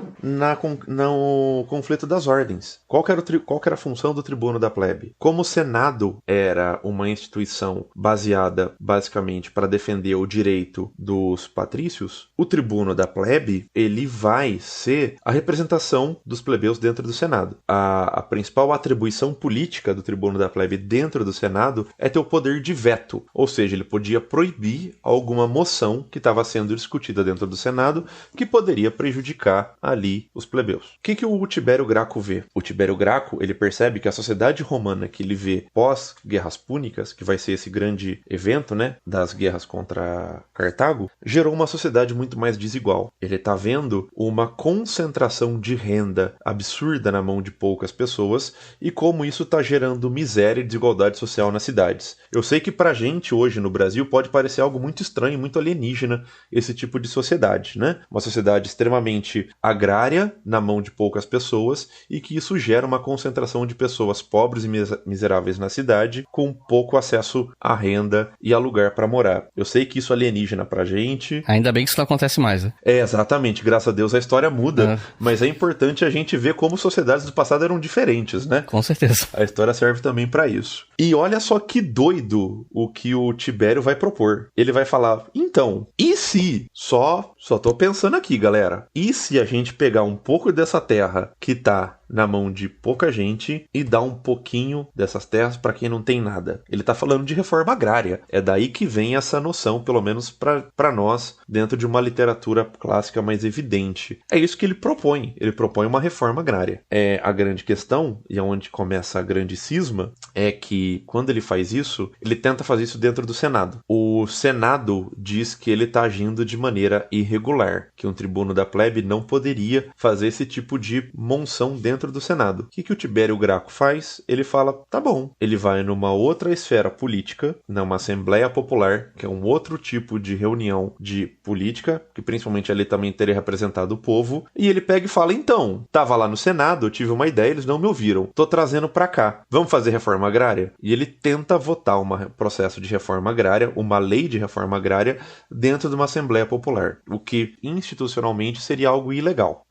S6: no conflito das ordens. Qual que era a função do Tribuno da Plebe? Como o Senado era uma instituição baseada basicamente para defender o direito dos patrícios, o Tribuno da Plebe, ele vai ser a representação dos plebeus dentro do Senado. A principal atribuição política do Tribuno da Plebe dentro do Senado é ter o poder de veto, ou seja, ele podia proibir alguma moção que estava sendo discutida dentro do Senado que poderia prejudicar ali os plebeus. O que o Tibério Graco vê? O Tibério Graco, ele percebe que a sociedade romana que ele vê pós-guerras púnicas, que vai ser esse grande evento, né, das guerras contra Cartago, gerou uma sociedade muito mais desigual. Ele está vendo uma concentração de renda absurda na mão de poucas pessoas e como isso está gerando miséria e desigualdade social nas cidades. Eu sei que pra gente hoje no Brasil pode parecer algo muito estranho, muito alienígena esse tipo de sociedade, né? Uma sociedade extremamente agrária na mão de poucas pessoas e que isso gera uma concentração de pessoas pobres e miseráveis na cidade com pouco acesso à renda e a lugar para morar. Eu sei que isso é alienígena pra gente.
S5: Ainda bem que isso não acontece mais, né?
S6: É, exatamente. Graças a Deus a história muda, mas é importante a gente ver como sociedades do passado eram diferentes, né?
S5: Com certeza.
S6: A história serve também para isso. E olha só que doido o que o Tibério vai propor. Ele vai falar, então, e se, só tô pensando aqui, galera, e se a gente pegar um pouco dessa terra que tá na mão de pouca gente e dar um pouquinho dessas terras para quem não tem nada? Ele tá falando de reforma agrária. É daí que vem essa noção, pelo menos para nós, dentro de uma literatura clássica mais evidente. É isso que ele propõe. Ele propõe uma reforma agrária. A grande questão, e é onde começa a grande cisma, é que quando ele faz isso, ele tenta fazer isso dentro do Senado. O Senado diz que ele está agindo de maneira irregular, que um tribuno da plebe não poderia fazer esse tipo de monção dentro do Senado. O que o Tibério Graco faz? Ele fala, tá bom. Ele vai numa outra esfera política, numa Assembleia Popular, que é um outro tipo de reunião de política, que principalmente ali também teria representado o povo, e ele pega e fala, então, tava lá no Senado, eu tive uma ideia, eles não me ouviram, tô trazendo pra cá, vamos fazer reforma agrária? E ele tenta votar um processo de reforma agrária, uma lei de reforma agrária, dentro de uma Assembleia Popular, o que institucionalmente seria algo ilegal.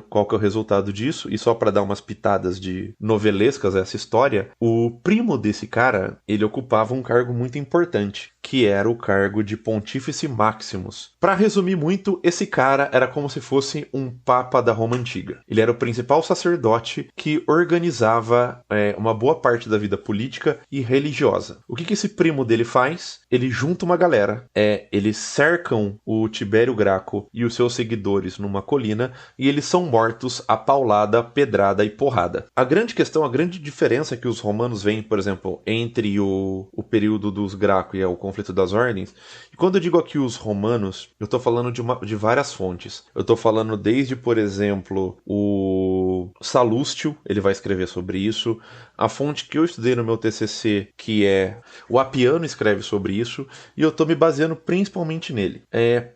S6: Qual que é o resultado disso? E só para dar umas pitadas de novelescas a essa história, o primo desse cara, ele ocupava um cargo muito importante, que era o cargo de Pontífice Maximus. Para resumir muito, esse cara era como se fosse um papa da Roma Antiga. Ele era o principal sacerdote que organizava uma boa parte da vida política e religiosa. O que esse primo dele faz? Ele junta uma galera, eles cercam o Tibério Graco e os seus seguidores numa colina e eles são mortos a paulada, pedrada e porrada. A grande questão, a grande diferença que os romanos veem, por exemplo, entre o período dos Graco e o conflito das ordens, e quando eu digo aqui os romanos, eu estou falando de várias fontes. Eu estou falando desde, por exemplo, o Salústio, ele vai escrever sobre isso. A fonte que eu estudei no meu TCC, que é o Apiano, escreve sobre isso, e eu estou me baseando principalmente nele.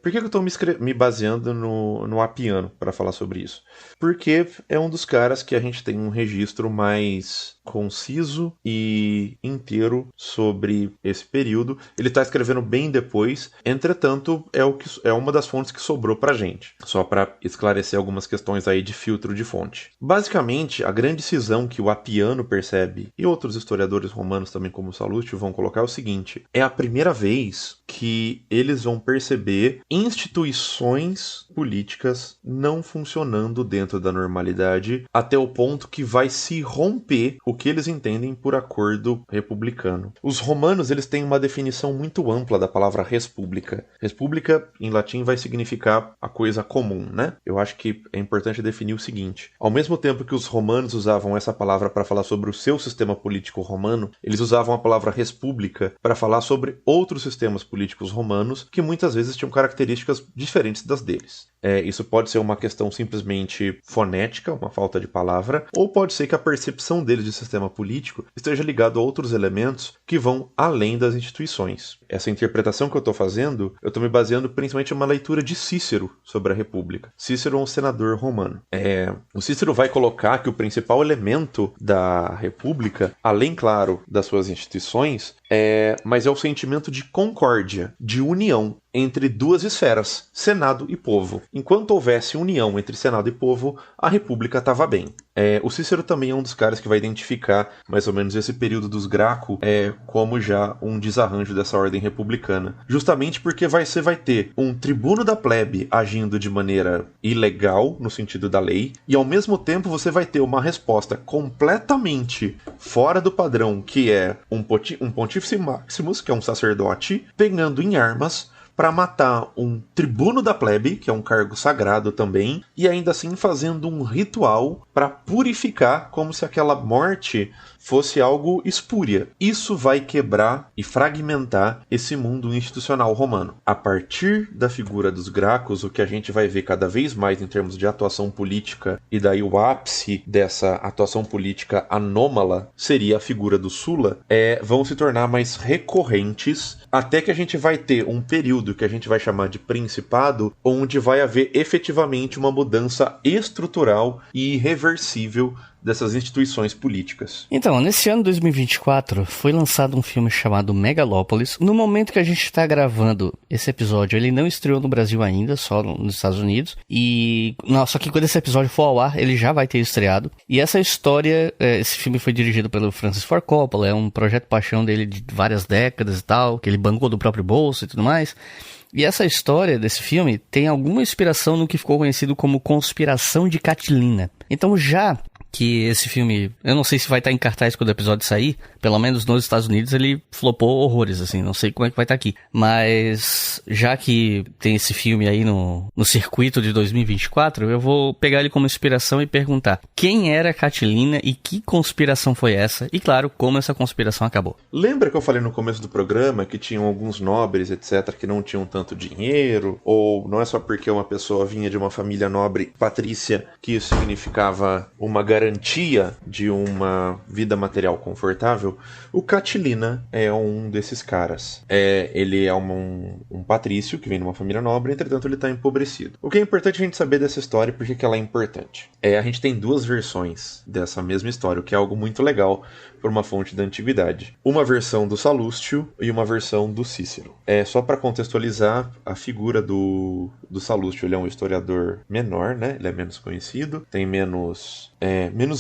S6: Por que eu estou me baseando no Apiano para falar sobre isso? Porque é um dos caras que a gente tem um registro mais conciso e inteiro sobre esse período. Ele está escrevendo bem depois, entretanto, é uma das fontes que sobrou pra gente. Só para esclarecer algumas questões aí de filtro de fonte. Basicamente, a grande cisão que o Apiano percebe, e outros historiadores romanos também, como Salustio, vão colocar é o seguinte: é a primeira vez que eles vão perceber instituições políticas não funcionando dentro da normalidade, até o ponto que vai se romper o que eles entendem por acordo republicano. Os romanos, eles têm uma definição muito ampla da palavra república. República, em latim, vai significar a coisa comum, né? Eu acho que é importante definir o seguinte: ao mesmo tempo que os romanos usavam essa palavra para falar sobre o seu sistema político romano, eles usavam a palavra república para falar sobre outros sistemas políticos romanos que muitas vezes tinham características diferentes das deles. Isso pode ser uma questão simplesmente fonética, uma falta de palavra, ou pode ser que a percepção deles de sistema político esteja ligado a outros elementos que vão além das instituições. Essa interpretação que eu estou fazendo, eu estou me baseando principalmente em uma leitura de Cícero sobre a República. Cícero é um senador romano. O Cícero vai colocar que o principal elemento da República, além, claro, das suas instituições, mas é o sentimento de concórdia, de união entre duas esferas, Senado e povo. Enquanto houvesse união entre Senado e povo, a República estava bem. O Cícero também é um dos caras que vai identificar mais ou menos esse período dos Graco como já um desarranjo dessa ordem republicana. Justamente porque você vai ter um tribuno da plebe agindo de maneira ilegal, no sentido da lei, e ao mesmo tempo você vai ter uma resposta completamente fora do padrão, que é um Pontífice Maximus, que é um sacerdote, pegando em armas para matar um tribuno da plebe, que é um cargo sagrado também, e ainda assim fazendo um ritual para purificar, como se aquela morte fosse algo espúria. Isso vai quebrar e fragmentar esse mundo institucional romano. A partir da figura dos Gracos, o que a gente vai ver cada vez mais em termos de atuação política, e daí o ápice dessa atuação política anômala seria a figura do Sulla, vão se tornar mais recorrentes, até que a gente vai ter um período que a gente vai chamar de Principado, onde vai haver efetivamente uma mudança estrutural e irreversível dessas instituições políticas.
S5: Então, nesse ano 2024, foi lançado um filme chamado Megalópolis. No momento que a gente está gravando esse episódio, ele não estreou no Brasil ainda, só nos Estados Unidos. Só que quando esse episódio for ao ar, ele já vai ter estreado. E essa história, esse filme foi dirigido pelo Francis Ford Coppola, é um projeto paixão dele de várias décadas e tal, que ele bancou do próprio bolso e tudo mais. E essa história desse filme tem alguma inspiração no que ficou conhecido como Conspiração de Catilina. Então, já que esse filme, eu não sei se vai estar em cartaz quando o episódio sair, pelo menos nos Estados Unidos ele flopou horrores, assim, não sei como é que vai estar aqui. Mas, já que tem esse filme aí no circuito de 2024, eu vou pegar ele como inspiração e perguntar quem era Catilina e que conspiração foi essa, e claro, como essa conspiração acabou.
S6: Lembra que eu falei no começo do programa que tinham alguns nobres, etc., que não tinham tanto dinheiro, ou não é só porque uma pessoa vinha de uma família nobre patrícia que isso significava uma garantia de uma vida material confortável? O Catilina é um desses caras. Ele é um patrício que vem de uma família nobre, entretanto ele está empobrecido. O que é importante a gente saber dessa história e por que ela é importante? A gente tem duas versões dessa mesma história, o que é algo muito legal por uma fonte da antiguidade. Uma versão do Salustio e uma versão do Cícero. Só para contextualizar a figura do Salustio, ele é um historiador menor, né? Ele é menos conhecido, tem menos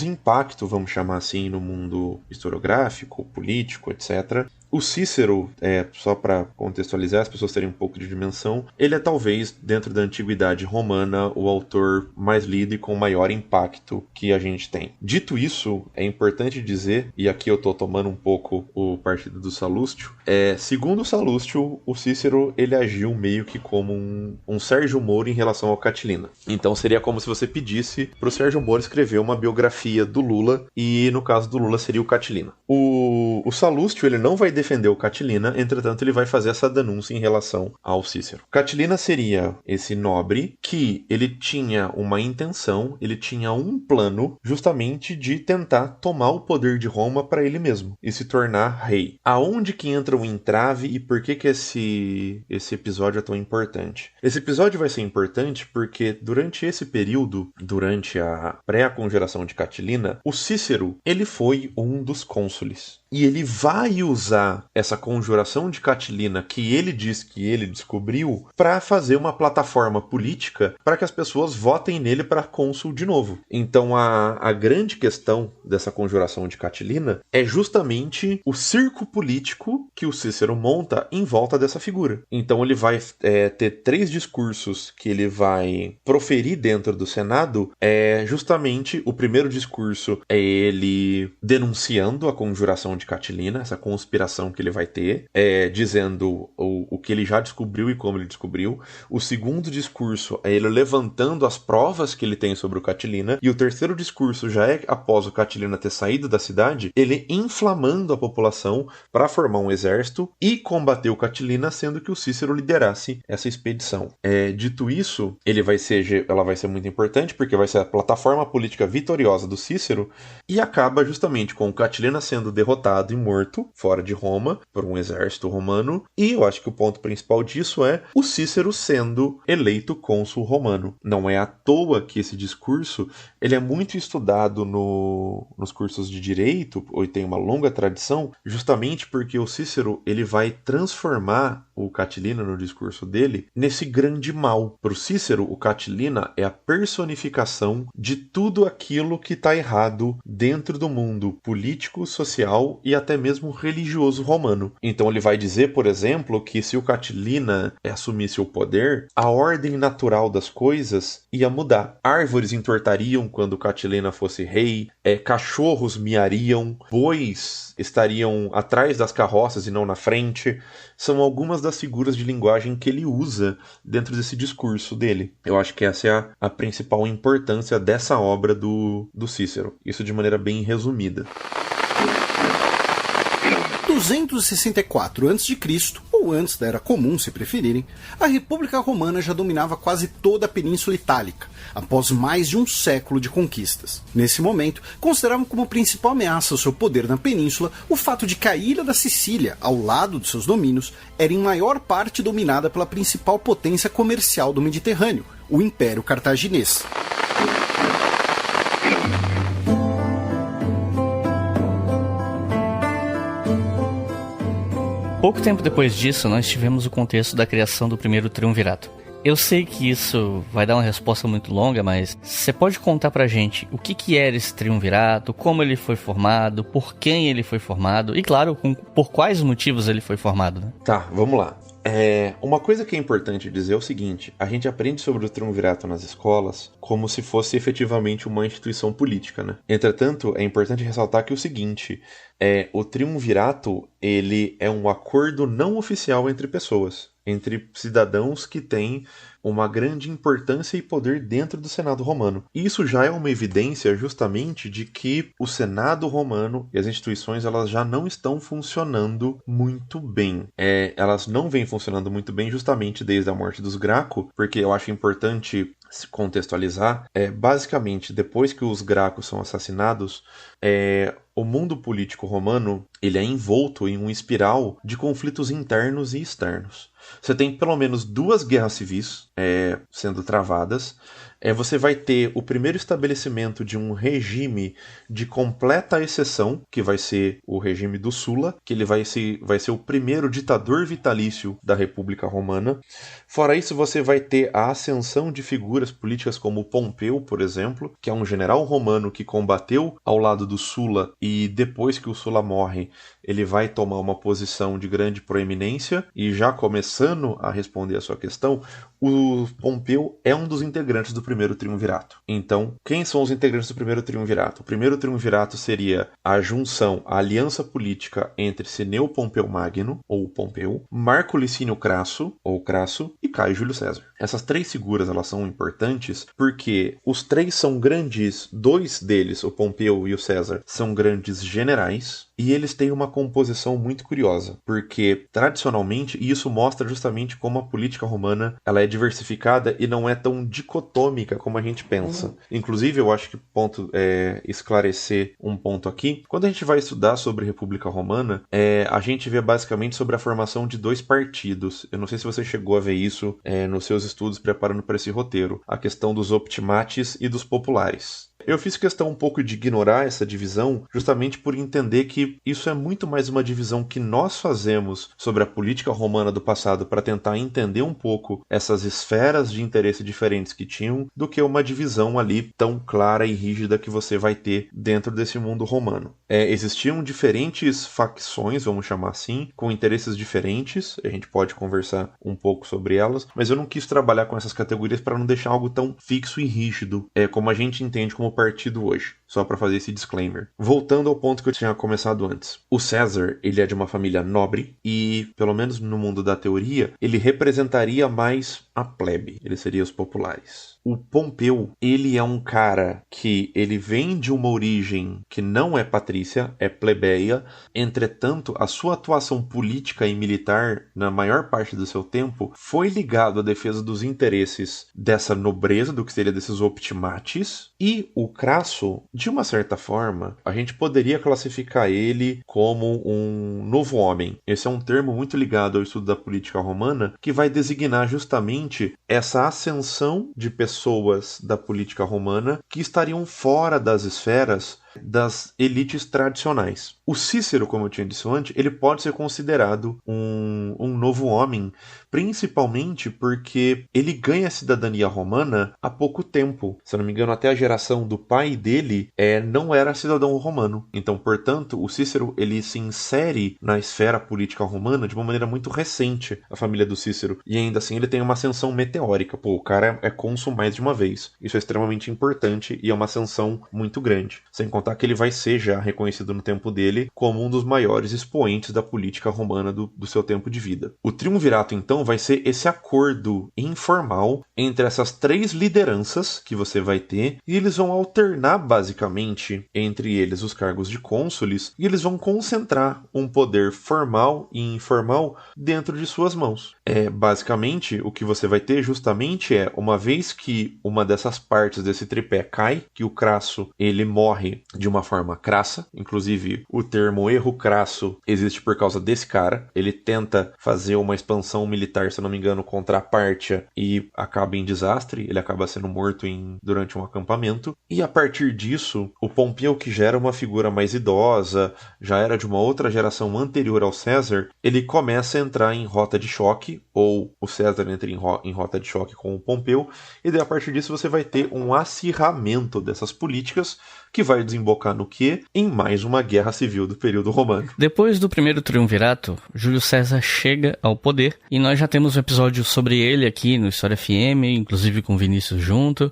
S6: impacto, vamos chamar assim, no mundo historiográfico, político, etc. O Cícero, só para contextualizar, as pessoas terem um pouco de dimensão, ele é talvez, dentro da antiguidade romana, o autor mais lido e com maior impacto que a gente tem. Dito isso, é importante dizer, e aqui eu estou tomando um pouco o partido do Salustio, segundo o Salustio, o Cícero ele agiu meio que como um Sérgio Moro em relação ao Catilina. Então seria como se você pedisse para o Sérgio Moro escrever uma biografia do Lula, e no caso do Lula seria o Catilina. O Salustio ele não vai defender o Catilina, entretanto ele vai fazer essa denúncia em relação ao Cícero. Catilina seria esse nobre que ele tinha uma intenção, ele tinha um plano justamente de tentar tomar o poder de Roma para ele mesmo e se tornar rei. Aonde que entra o entrave e por que esse episódio é tão importante? Esse episódio vai ser importante porque durante esse período, durante a pré-conjuração de Catilina, o Cícero ele foi um dos cônsules. E ele vai usar essa conjuração de Catilina que ele diz que ele descobriu para fazer uma plataforma política para que as pessoas votem nele para cônsul de novo. Então a grande questão dessa conjuração de Catilina é justamente o circo político que o Cícero monta em volta dessa figura. Então ele vai ter 3 discursos que ele vai proferir dentro do Senado. Justamente o primeiro discurso é ele denunciando a conjuração de Catilina, essa conspiração apresentação que ele vai ter, dizendo o que ele já descobriu e como ele descobriu. O segundo discurso é ele levantando as provas que ele tem sobre o Catilina. E o terceiro discurso já é após o Catilina ter saído da cidade, ele inflamando a população para formar um exército e combater o Catilina, sendo que o Cícero liderasse essa expedição. Dito isso, ela vai ser muito importante porque vai ser a plataforma política vitoriosa do Cícero e acaba justamente com o Catilina sendo derrotado e morto fora de Roma por um exército romano. E eu acho que o ponto principal disso é o Cícero sendo eleito cônsul romano. Não é à toa que esse discurso ele é muito estudado nos cursos de direito, ou tem uma longa tradição, justamente porque o Cícero ele vai transformar o Catilina no discurso dele nesse grande mal. Para o Cícero, o Catilina é a personificação de tudo aquilo que está errado dentro do mundo político, social e até mesmo religioso romano. Então ele vai dizer, por exemplo, que se o Catilina assumisse o poder, a ordem natural das coisas ia mudar. Árvores entortariam quando o Catilina fosse rei, cachorros miariam, bois estariam atrás das carroças e não na frente. São algumas das figuras de linguagem que ele usa dentro desse discurso dele. Eu acho que essa é a principal importância dessa obra do Cícero. Isso de maneira bem resumida.
S2: 264 a.C., ou antes da Era Comum, se preferirem, a República Romana já dominava quase toda a Península Itálica, após mais de um século de conquistas. Nesse momento, consideravam como principal ameaça ao seu poder na península o fato de que a ilha da Sicília, ao lado de seus domínios, era em maior parte dominada pela principal potência comercial do Mediterrâneo, o Império Cartaginês.
S5: Pouco tempo depois disso, nós tivemos o contexto da criação do primeiro triunvirato. Eu sei que isso vai dar uma resposta muito longa, mas você pode contar pra gente o que era esse triunvirato, como ele foi formado, por quem ele foi formado e, claro, por quais motivos ele foi formado, né?
S6: Tá, vamos lá. Uma coisa que é importante dizer é o seguinte: a gente aprende sobre o triunvirato nas escolas como se fosse efetivamente uma instituição política, né? Entretanto, é importante ressaltar que o seguinte, o triunvirato ele é um acordo não oficial entre pessoas, entre cidadãos que têm uma grande importância e poder dentro do Senado romano. E isso já é uma evidência justamente de que o Senado romano e as instituições elas já não estão funcionando muito bem. Elas não vêm funcionando muito bem justamente desde a morte dos Graco, porque eu acho importante se contextualizar. Basicamente, depois que os Gracos são assassinados, o mundo político romano ele é envolto em uma espiral de conflitos internos e externos. Você tem pelo menos 2 guerras civis sendo travadas. Você vai ter o primeiro estabelecimento de um regime de completa exceção, que vai ser o regime do Sula, que ele vai ser o primeiro ditador vitalício da República Romana. Fora isso, você vai ter a ascensão de figuras políticas como Pompeu, por exemplo, que é um general romano que combateu ao lado do Sula e depois que o Sula morre, ele vai tomar uma posição de grande proeminência. E já começando a responder a sua questão, o Pompeu é um dos integrantes do primeiro triunvirato. Então, quem são os integrantes do primeiro triunvirato? O primeiro triunvirato seria a junção, a aliança política entre Cneu Pompeu Magno, ou Pompeu, Marco Licínio Crasso, ou Crasso, e Caio Júlio César. Essas 3 figuras elas são importantes porque os 3 são grandes, 2 deles, o Pompeu e o César, são grandes generais. E eles têm uma composição muito curiosa, porque tradicionalmente, e isso mostra justamente como a política romana ela é diversificada e não é tão dicotômica como a gente pensa. Inclusive, eu acho que esclarecer um ponto aqui, quando a gente vai estudar sobre República Romana, a gente vê basicamente sobre a formação de 2 partidos. Eu não sei se você chegou a ver isso nos seus estudos preparando para esse roteiro, a questão dos optimates e dos populares. Eu fiz questão um pouco de ignorar essa divisão justamente por entender que isso é muito mais uma divisão que nós fazemos sobre a política romana do passado para tentar entender um pouco essas esferas de interesse diferentes que tinham, do que uma divisão ali tão clara e rígida que você vai ter dentro desse mundo romano. Existiam diferentes facções, vamos chamar assim, com interesses diferentes, a gente pode conversar um pouco sobre elas, mas eu não quis trabalhar com essas categorias para não deixar algo tão fixo e rígido como a gente entende como partido hoje. Só para fazer esse disclaimer. Voltando ao ponto que eu tinha começado antes. O César, ele é de uma família nobre e, pelo menos no mundo da teoria, ele representaria mais a plebe. Ele seria os populares. O Pompeu, ele é um cara que ele vem de uma origem que não é patrícia, é plebeia. Entretanto, a sua atuação política e militar, na maior parte do seu tempo, foi ligado à defesa dos interesses dessa nobreza, do que seria desses optimates. E o Crasso, de uma certa forma, a gente poderia classificar ele como um novo homem. Esse é um termo muito ligado ao estudo da política romana, que vai designar justamente essa ascensão de pessoas da política romana que estariam fora das esferas das elites tradicionais. O Cícero, como eu tinha dito antes, ele pode ser considerado um novo homem, principalmente porque ele ganha a cidadania romana há pouco tempo. Se eu não me engano, até a geração do pai dele não era cidadão romano. Então, portanto, o Cícero ele se insere na esfera política romana de uma maneira muito recente, a família do Cícero. E ainda assim ele tem uma ascensão meteórica. O cara é cônsul mais de uma vez. Isso é extremamente importante e é uma ascensão muito grande. Sem contar que ele vai ser já reconhecido no tempo dele como um dos maiores expoentes da política romana do seu tempo de vida. O triunvirato, então, vai ser esse acordo informal entre essas três lideranças que você vai ter, e eles vão alternar, basicamente, entre eles os cargos de cônsules, e eles vão concentrar um poder formal e informal dentro de suas mãos. Basicamente, o que você vai ter justamente uma vez que uma dessas partes desse tripé cai, que o Crasso, ele morre de uma forma crassa, inclusive o termo erro crasso existe por causa desse cara. Ele tenta fazer uma expansão militar, se não me engano, contra a Pártia e acaba em desastre, ele acaba sendo morto durante um acampamento. E a partir disso, o Pompeu, que já era uma figura mais idosa, já era de uma outra geração anterior ao César, ele começa a entrar em rota de choque, ou o César entra em rota de choque com o Pompeu, e daí a partir disso você vai ter um acirramento dessas políticas, que vai desembocar no quê? Em mais uma guerra civil do período romano.
S5: Depois do primeiro triunvirato, Júlio César chega ao poder, e nós já temos um episódio sobre ele aqui no História FM, inclusive com Vinícius junto,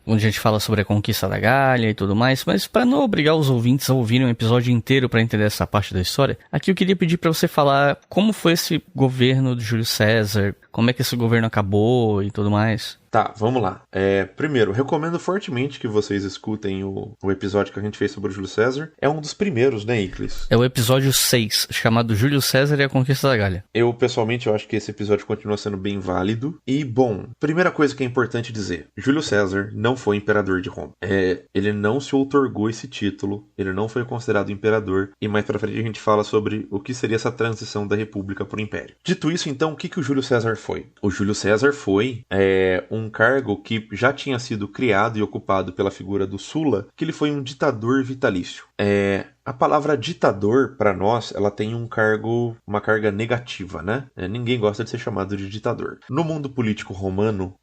S5: onde a gente fala sobre a conquista da Gália e tudo mais, mas para não obrigar os ouvintes a ouvirem um episódio inteiro para entender essa parte da história, aqui eu queria pedir para você falar como foi esse governo de Júlio César, como é que esse governo acabou e tudo mais.
S6: Tá, vamos lá. Primeiro, recomendo fortemente que vocês escutem o episódio que a gente fez sobre o Júlio César. É um dos primeiros, né, Iclis?
S5: É o episódio 6, chamado Júlio César e a Conquista da Gália.
S6: Pessoalmente, eu acho que esse episódio continua sendo bem válido. E, bom, primeira coisa que é importante dizer. Júlio César não foi imperador de Roma. Ele não se outorgou esse título. Ele não foi considerado imperador. E mais pra frente a gente fala sobre o que seria essa transição da república pro império. Dito isso, então, o que o Júlio César foi? O Júlio César foi um cargo que já tinha sido criado e ocupado pela figura do Sulla, que ele foi um ditador vitalício. A palavra ditador, para nós, ela tem uma carga negativa, né? Ninguém gosta de ser chamado de ditador. No mundo político romano,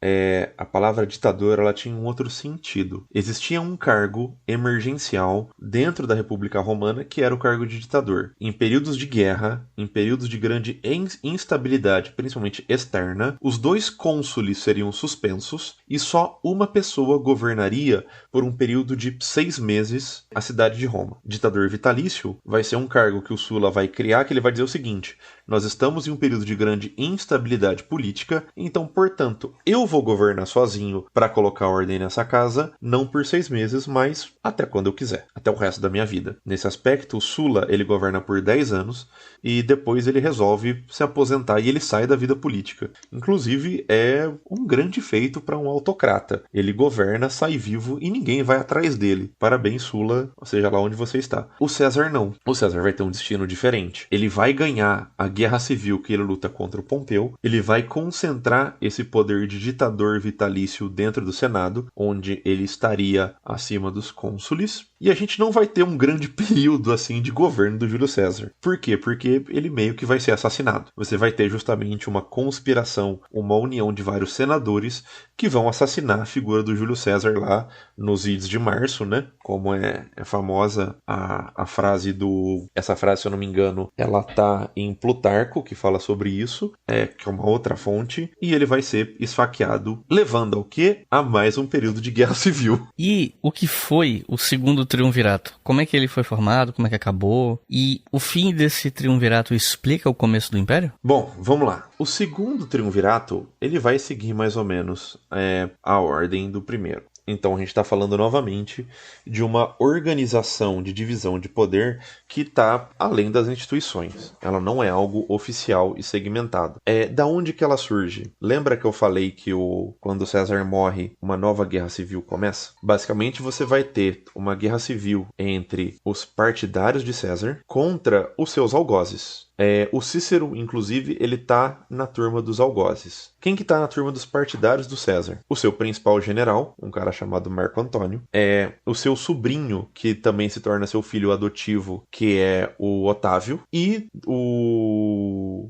S6: a palavra ditador, ela tinha um outro sentido. Existia um cargo emergencial dentro da República Romana, que era o cargo de ditador. Em períodos de guerra, em períodos de grande instabilidade, principalmente externa, os dois cônsules seriam suspensos e só uma pessoa governaria por um período de 6 meses a cidade de Roma. Ditador vitalício vai ser um cargo que o Sulla vai criar, que ele vai dizer o seguinte: nós estamos em um período de grande instabilidade política, então, portanto, eu vou governar sozinho para colocar ordem nessa casa, não por 6 meses, mas até quando eu quiser, até o resto da minha vida. Nesse aspecto, o Sulla, ele governa por 10 anos e depois ele resolve se aposentar e ele sai da vida política. Inclusive, é um grande feito para um autocrata. Ele governa, sai vivo e ninguém vai atrás dele. Parabéns, Sulla, seja lá onde você está. O César não. O César vai ter um destino diferente. Ele vai ganhar a guerra civil que ele luta contra o Pompeu. Ele vai concentrar esse poder de ditador vitalício dentro do Senado, onde ele estaria acima dos cônsules. E a gente não vai ter um grande período assim de governo do Júlio César. Por quê? Porque ele meio que vai ser assassinado. Você vai ter justamente uma conspiração, uma união de vários senadores que vão assassinar a figura do Júlio César lá nos Ides de Março, né? Como é famosa a frase do... Essa frase, se eu não me engano, ela tá em Plutarco, que fala sobre isso, que é uma outra fonte, e ele vai ser esfaqueado, levando ao quê? A mais um período de guerra civil.
S5: E o que foi o segundo triunvirato? Como é que ele foi formado? Como é que acabou? E o fim desse triunvirato explica o começo do Império?
S6: Bom, vamos lá. O segundo triunvirato, ele vai seguir mais ou menos a ordem do primeiro. Então a gente está falando novamente de uma organização de divisão de poder que está além das instituições. Ela não é algo oficial e segmentado. Da onde que ela surge? Lembra que eu falei que quando César morre, uma nova guerra civil começa? Basicamente você vai ter uma guerra civil entre os partidários de César contra os seus algozes. O Cícero, inclusive, ele tá na turma dos algozes. Quem que tá na turma dos partidários do César? O seu principal general, um cara chamado Marco Antônio. O seu sobrinho, que também se torna seu filho adotivo, que é o Otávio. E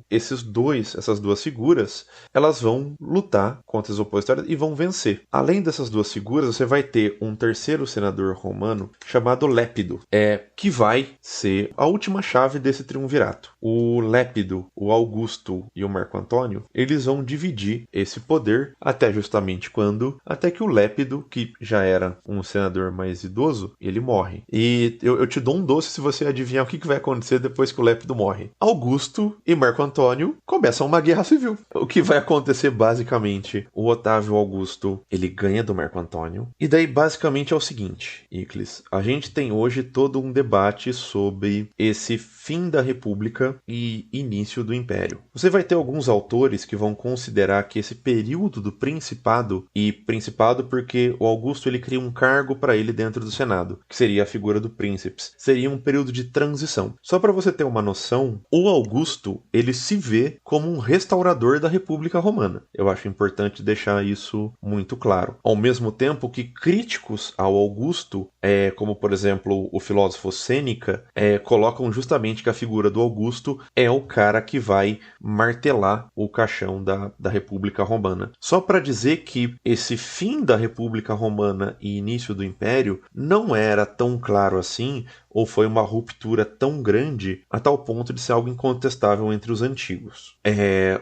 S6: essas duas figuras, elas vão lutar contra os opositores e vão vencer. Além dessas duas figuras, você vai ter um terceiro senador romano chamado Lépido, que vai ser a última chave desse triunvirato. O Lépido, o Augusto e o Marco Antônio, eles vão dividir esse poder até que o Lépido, que já era um senador mais idoso, ele morre. E eu te dou um doce se você adivinhar o que vai acontecer depois que o Lépido morre. Augusto e Marco Antônio começam uma guerra civil. O que vai acontecer basicamente, o Otávio Augusto, ele ganha do Marco Antônio. E daí basicamente é o seguinte, Iclis, a gente tem hoje todo um debate sobre esse fim da República e início do Império. Você vai ter alguns autores que vão considerar que esse período do Principado, e Principado porque o Augusto ele cria um cargo para ele dentro do Senado, que seria a figura do Príncips, seria um período de transição. Só para você ter uma noção, o Augusto ele se vê como um restaurador da República Romana. Eu acho importante deixar isso muito claro. Ao mesmo tempo que críticos ao Augusto, como por exemplo o filósofo Sêneca, colocam justamente que a figura do Augusto é o cara que vai martelar o caixão da República Romana. Só para dizer que esse fim da República Romana e início do Império não era tão claro assim, ou foi uma ruptura tão grande a tal ponto de ser algo incontestável entre os antigos.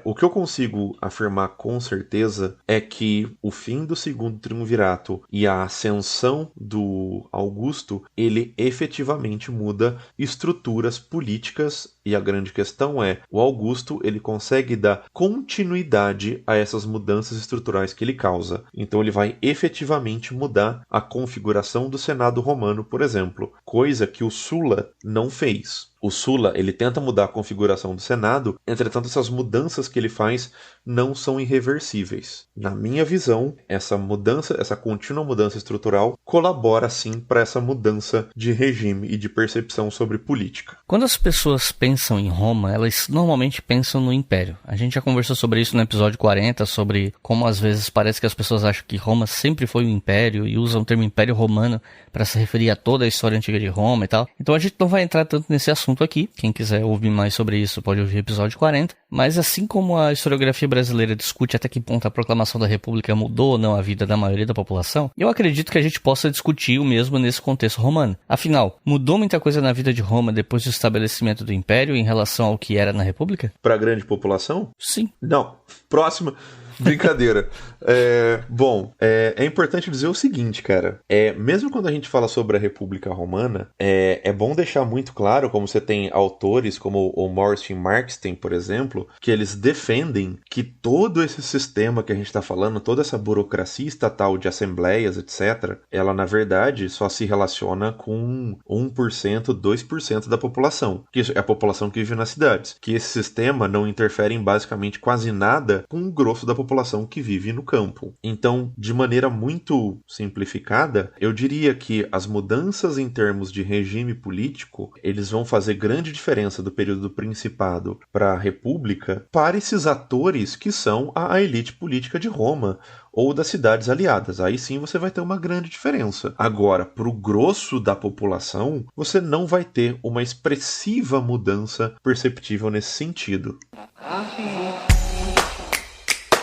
S6: O que eu consigo afirmar com certeza é que o fim do segundo triunvirato e a ascensão do Augusto, ele efetivamente muda estruturas políticas, e a grande questão é, o Augusto ele consegue dar continuidade a essas mudanças estruturais que ele causa. Então ele vai efetivamente mudar a configuração do Senado romano, por exemplo, coisa que o Sulla não fez. O Sulla, ele tenta mudar a configuração do Senado, entretanto essas mudanças que ele faz não são irreversíveis. Na minha visão, essa contínua mudança estrutural colabora sim para essa mudança de regime e de percepção sobre política.
S5: Quando as pessoas pensam em Roma, elas normalmente pensam no Império. A gente já conversou sobre isso no episódio 40, sobre como às vezes parece que as pessoas acham que Roma sempre foi um império e usam o termo Império Romano para se referir a toda a história antiga de Roma e tal. Então a gente não vai entrar tanto nesse assunto aqui. Quem quiser ouvir mais sobre isso pode ouvir o episódio 40. Mas assim como a historiografia brasileira discute até que ponto a proclamação da República mudou ou não a vida da maioria da população, eu acredito que a gente possa discutir o mesmo nesse contexto romano. Afinal, mudou muita coisa na vida de Roma depois do estabelecimento do Império em relação ao que era na República?
S6: Para a grande população?
S5: Sim.
S6: Não. Próxima. Brincadeira. É importante dizer o seguinte, cara. Mesmo quando a gente fala sobre a República Romana, é bom deixar muito claro, como você tem autores como o Morris Markstein, por exemplo, que eles defendem que todo esse sistema que a gente está falando, toda essa burocracia estatal de assembleias, etc., ela, na verdade, só se relaciona com 1%, 2% da população, que é a população que vive nas cidades. Que esse sistema não interfere em basicamente quase nada com o grosso da população população que vive no campo. Então, de maneira muito simplificada, eu diria que as mudanças em termos de regime político, eles vão fazer grande diferença do período do Principado para a República para esses atores que são a elite política de Roma ou das cidades aliadas. Aí sim você vai ter uma grande diferença. Agora, para o grosso da população, você não vai ter uma expressiva mudança perceptível nesse sentido.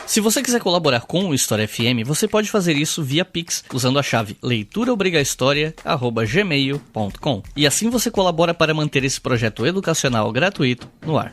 S5: Se você quiser colaborar com o História FM, você pode fazer isso via Pix, usando a chave leituraobrigahistoria@gmail.com. E assim você colabora para manter esse projeto educacional gratuito no ar.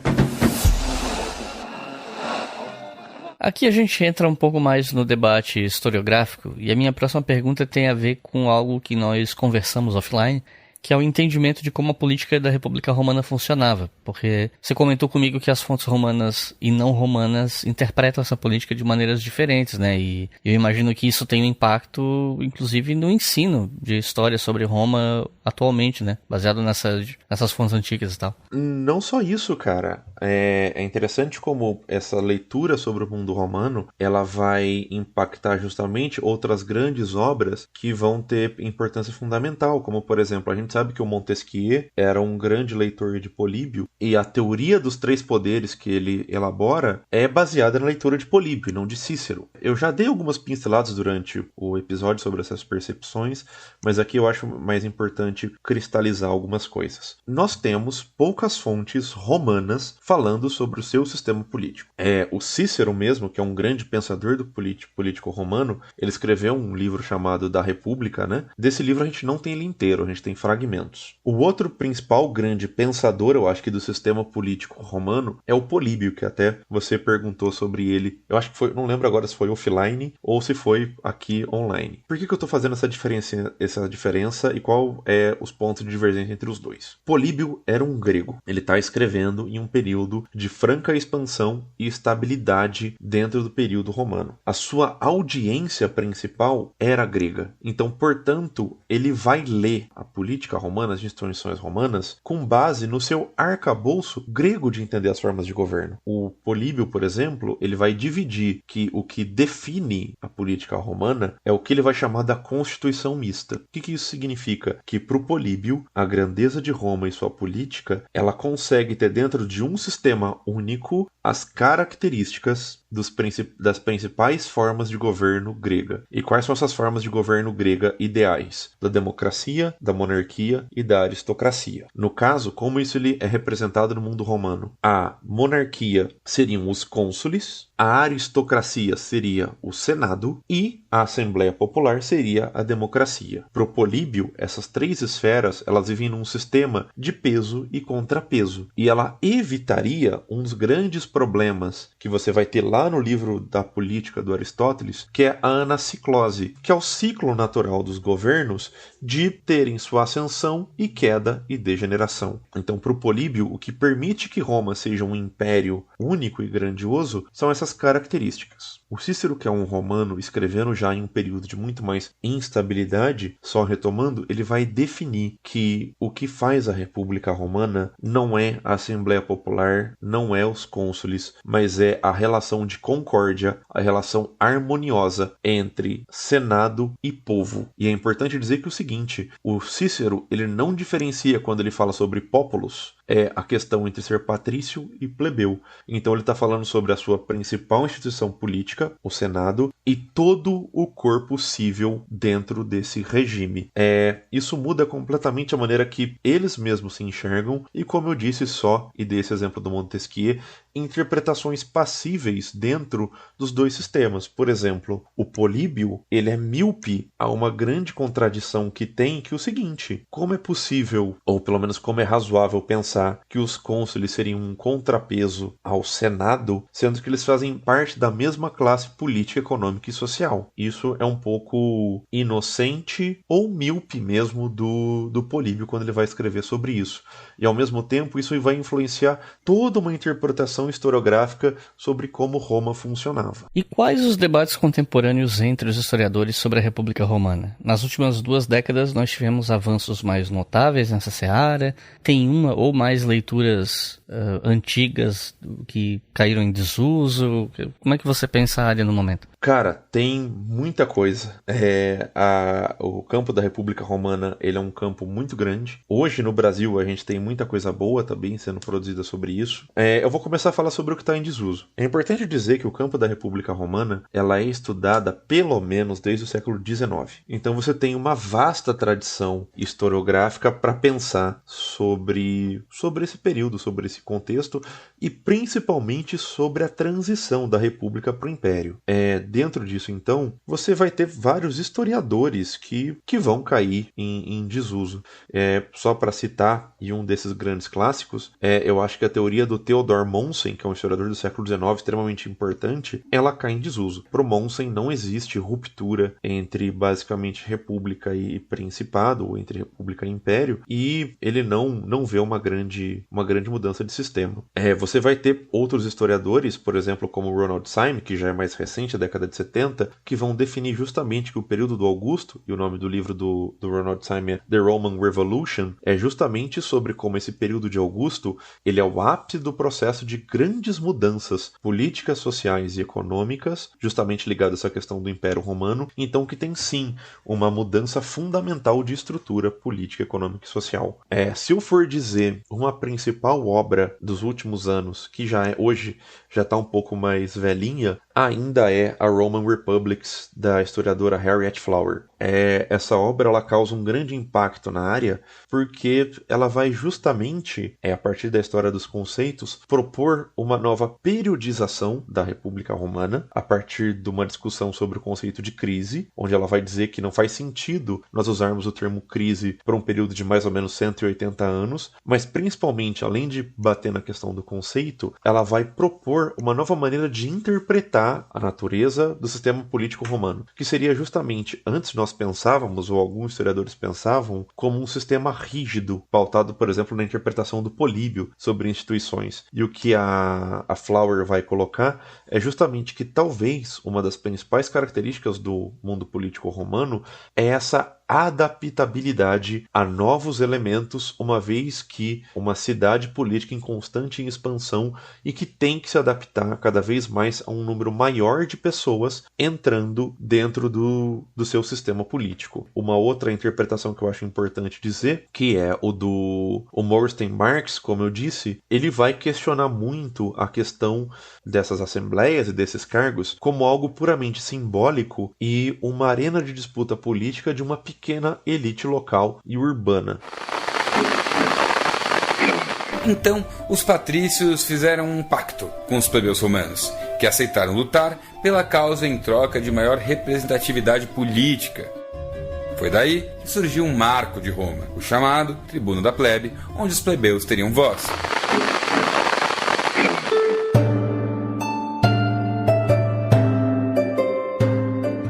S5: Aqui a gente entra um pouco mais no debate historiográfico, e a minha próxima pergunta tem a ver com algo que nós conversamos offline, que é o entendimento de como a política da República Romana funcionava. Porque você comentou comigo que as fontes romanas e não romanas interpretam essa política de maneiras diferentes, né? E eu imagino que isso tem um impacto, inclusive, no ensino de história sobre Roma atualmente, né? Baseado nessas fontes antigas e tal.
S6: Não só isso, cara. É interessante como essa leitura sobre o mundo romano, ela vai impactar justamente outras grandes obras que vão ter importância fundamental, como, por exemplo, a gente sabe que o Montesquieu era um grande leitor de Políbio, e a teoria dos 3 poderes que ele elabora é baseada na leitura de Políbio, não de Cícero. Eu já dei algumas pinceladas durante o episódio sobre essas percepções, mas aqui eu acho mais importante cristalizar algumas coisas. Nós temos poucas fontes romanas falando sobre o seu sistema político. O Cícero mesmo, que é um grande pensador do político romano, ele escreveu um livro chamado Da República, né? Desse livro a gente não tem ele inteiro, a gente tem fragmentos. O outro principal grande pensador, eu acho que do sistema político romano, é o Políbio, que até você perguntou sobre ele. Eu acho que foi, não lembro agora se foi offline ou se foi aqui online. Por que eu estou fazendo essa diferença e qual é os pontos de divergência entre os dois? Políbio era um grego. Ele está escrevendo em um período de franca expansão e estabilidade dentro do período romano. A sua audiência principal era grega. Então, portanto, ele vai ler a política romana, as instituições romanas, com base no seu arcabouço grego de entender as formas de governo. O Políbio, por exemplo, ele vai dividir que o que define a política romana é o que ele vai chamar da constituição mista. O que isso significa? Que para o Políbio, a grandeza de Roma e sua política, ela consegue ter dentro de um sistema único as características das principais formas de governo grega. E quais são essas formas de governo grega ideais? Da democracia, da monarquia e da aristocracia. No caso, como isso é representado no mundo romano? A monarquia seriam os cônsules, a aristocracia seria o senado e a Assembleia Popular seria a democracia. Para o Políbio, essas 3 esferas, elas vivem num sistema de peso e contrapeso. E ela evitaria um dos grandes problemas que você vai ter lá no livro da Política do Aristóteles, que é a anaciclose, que é o ciclo natural dos governos de terem sua ascensão e queda e degeneração. Então, para o Políbio, o que permite que Roma seja um império único e grandioso são essas características. O Cícero, que é um romano, escrevendo já em um período de muito mais instabilidade, só retomando, ele vai definir que o que faz a República Romana não é a Assembleia Popular, não é os cônsules, mas é a relação de concórdia, a relação harmoniosa entre Senado e povo. E é importante dizer que o seguinte, o Cícero, ele não diferencia quando ele fala sobre populos, é a questão entre ser patrício e plebeu. Então ele está falando sobre a sua principal instituição política, o Senado, e todo o corpo civil dentro desse regime. Isso muda completamente a maneira que eles mesmos se enxergam, e como eu disse só, e dei esse exemplo do Montesquieu, interpretações passíveis dentro dos dois sistemas. Por exemplo, o Políbio, ele é míope a uma grande contradição que tem, que é o seguinte: como é possível, ou pelo menos como é razoável pensar que os cônsules seriam um contrapeso ao Senado, sendo que eles fazem parte da mesma classe política, econômica e social? Isso é um pouco inocente ou míope mesmo do Políbio quando ele vai escrever sobre isso. E ao mesmo tempo isso vai influenciar toda uma interpretação interpretação historiográfica sobre como Roma funcionava.
S5: E quais os debates contemporâneos entre os historiadores sobre a República Romana? Nas últimas 2 décadas nós tivemos avanços mais notáveis nessa seara. Tem uma ou mais leituras antigas que caíram em desuso? Como é que você pensa a área no momento?
S6: Cara, tem muita coisa. O campo da República Romana, ele é um campo muito grande. Hoje no Brasil a gente tem muita coisa boa também sendo produzida sobre isso. Eu vou começar a falar sobre o que está em desuso. É importante dizer que o campo da República Romana, ela é estudada pelo menos desde o século XIX. Então você tem uma vasta tradição historiográfica para pensar sobre esse período, sobre esse contexto e principalmente sobre a transição da República para o Império. Dentro disso, então, você vai ter vários historiadores que vão cair em desuso. Só para citar, e um desses grandes clássicos, eu acho que a teoria do Theodor Mommsen, que é um historiador do século XIX extremamente importante, ela cai em desuso. Para o Mommsen não existe ruptura entre, basicamente, república e principado, ou entre república e império, e ele não vê uma grande mudança de sistema. Você vai ter outros historiadores, por exemplo, como Ronald Syme, que já é mais recente, a década de 70, que vão definir justamente que o período do Augusto, e o nome do livro do Ronald Syme é The Roman Revolution, é justamente sobre como esse período de Augusto ele é o ápice do processo de grandes mudanças políticas, sociais e econômicas, justamente ligado a essa questão do Império Romano, então que tem sim uma mudança fundamental de estrutura política, econômica e social. Se eu for dizer uma principal obra dos últimos anos, que hoje já está um pouco mais velhinha, ainda é a Roman Republics, da historiadora Harriet Flower. Essa obra ela causa um grande impacto na área, porque ela vai justamente, a partir da história dos conceitos, propor uma nova periodização da República Romana, a partir de uma discussão sobre o conceito de crise, onde ela vai dizer que não faz sentido nós usarmos o termo crise por um período de mais ou menos 180 anos, mas principalmente, além de bater na questão do conceito, ela vai propor uma nova maneira de interpretar a natureza do sistema político romano, que seria justamente, antes nós pensávamos, ou alguns historiadores pensavam, como um sistema rígido, pautado, por exemplo, na interpretação do Políbio sobre instituições. E o que a Flower vai colocar é justamente que talvez uma das principais características do mundo político romano é essa adaptabilidade a novos elementos, uma vez que uma cidade política em constante expansão e que tem que se adaptar cada vez mais a um número maior de pessoas entrando dentro do seu sistema político. Uma outra interpretação que eu acho importante dizer, que é o Morstein Marx, como eu disse, ele vai questionar muito a questão dessas assembleias e desses cargos como algo puramente simbólico e uma arena de disputa política de uma pequena elite local e urbana.
S1: Então, os patrícios fizeram um pacto com os plebeus romanos, que aceitaram lutar pela causa em troca de maior representatividade política. Foi daí que surgiu um marco de Roma, o chamado Tribuno da Plebe, onde os plebeus teriam voz.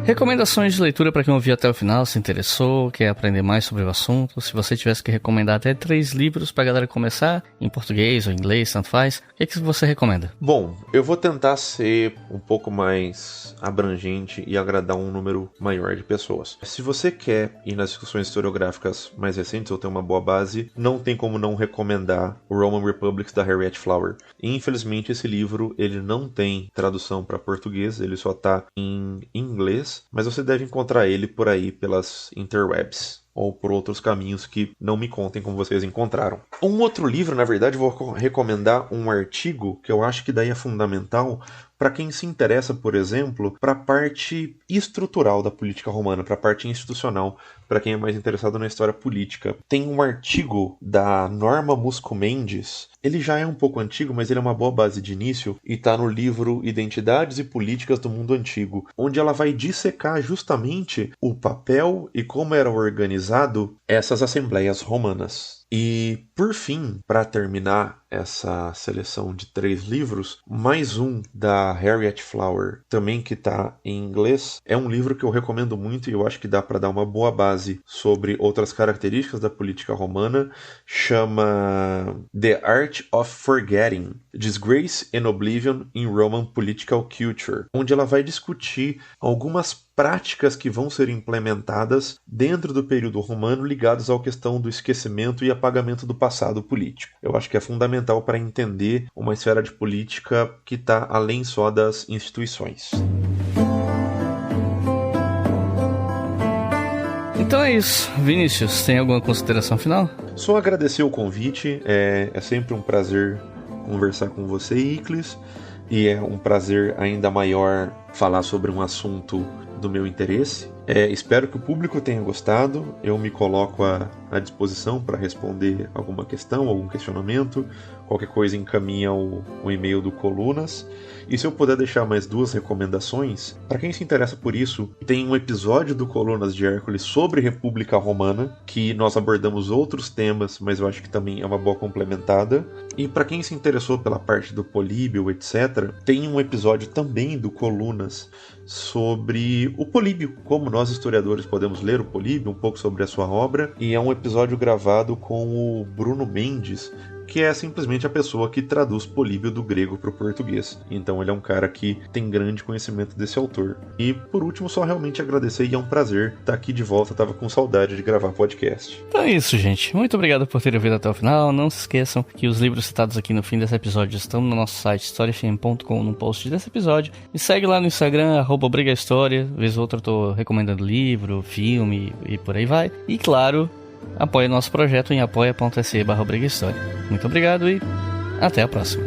S5: Recomendações de leitura para quem ouviu até o final, se interessou, quer aprender mais sobre o assunto. Se você tivesse que recomendar até 3 livros para a galera começar, em português ou inglês, tanto faz, o que você recomenda?
S6: Bom, eu vou tentar ser um pouco mais abrangente e agradar um número maior de pessoas. Se você quer ir nas discussões historiográficas mais recentes ou ter uma boa base, não tem como não recomendar o Roman Republics da Harriet Flower. Infelizmente esse livro ele não tem tradução para português, ele só está em inglês, mas você deve encontrar ele por aí pelas interwebs ou por outros caminhos que não me contem como vocês encontraram. Um outro livro, na verdade, eu vou recomendar um artigo que eu acho que daí é fundamental para quem se interessa, por exemplo, para a parte estrutural da política romana, para a parte institucional, para quem é mais interessado na história política. Tem um artigo da Norma Musco Mendes, ele já é um pouco antigo, mas ele é uma boa base de início, e está no livro Identidades e Políticas do Mundo Antigo, onde ela vai dissecar justamente o papel e como era organizado essas assembleias romanas. E, por fim, para terminar essa seleção de 3 livros, mais um da Harriet Flower, também que está em inglês. É um livro que eu recomendo muito e eu acho que dá para dar uma boa base sobre outras características da política romana. Chama The Art of Forgetting, Disgrace and Oblivion in Roman Political Culture, onde ela vai discutir algumas práticas que vão ser implementadas dentro do período romano ligadas à questão do esquecimento e apagamento do passado político. Eu acho que é fundamental para entender uma esfera de política que está além só das instituições.
S5: Então é isso. Vinícius, tem alguma consideração final?
S6: Só agradecer o convite. É sempre um prazer conversar com você, Iclis, e é um prazer ainda maior falar sobre um assunto do meu interesse. Espero que o público tenha gostado. Eu me coloco à disposição para responder alguma questão, algum questionamento. Qualquer coisa encaminha o e-mail do Colunas. E se eu puder deixar mais 2 recomendações, para quem se interessa por isso, tem um episódio do Colunas de Hércules sobre República Romana, que nós abordamos outros temas, mas eu acho que também é uma boa complementada. E para quem se interessou pela parte do Políbio, etc., tem um episódio também do Colunas sobre o Políbio, como nós historiadores podemos ler o Políbio, um pouco sobre a sua obra, e é um episódio gravado com o Bruno Mendes, que é simplesmente a pessoa que traduz Políbio do grego para o português. Então ele é um cara que tem grande conhecimento desse autor. E por último, só realmente agradecer, e é um prazer estar aqui de volta. Tava com saudade de gravar podcast.
S5: Então é isso, gente. Muito obrigado por terem ouvido até o final. Não se esqueçam que os livros citados aqui no fim desse episódio estão no nosso site historiafm.com, no post desse episódio. Me segue lá no Instagram, @obrigahistoria. Vez ou outra eu tô recomendando livro, filme e por aí vai. E claro, apoie nosso projeto em apoia.se/obrigahistoria. Muito obrigado e até a próxima.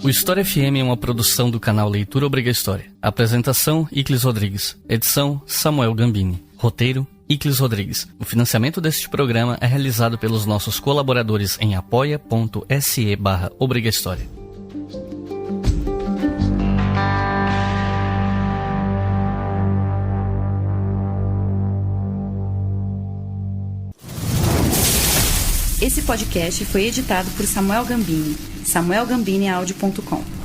S5: O História FM é uma produção do canal Leitura Obriga História. Apresentação, Iclis Rodrigues. Edição, Samuel Gambini. Roteiro, Iclis Rodrigues. O financiamento deste programa é realizado pelos nossos colaboradores em apoia.se/Obriga História.
S7: Esse podcast foi editado por Samuel Gambini, samuelgambiniaudio.com.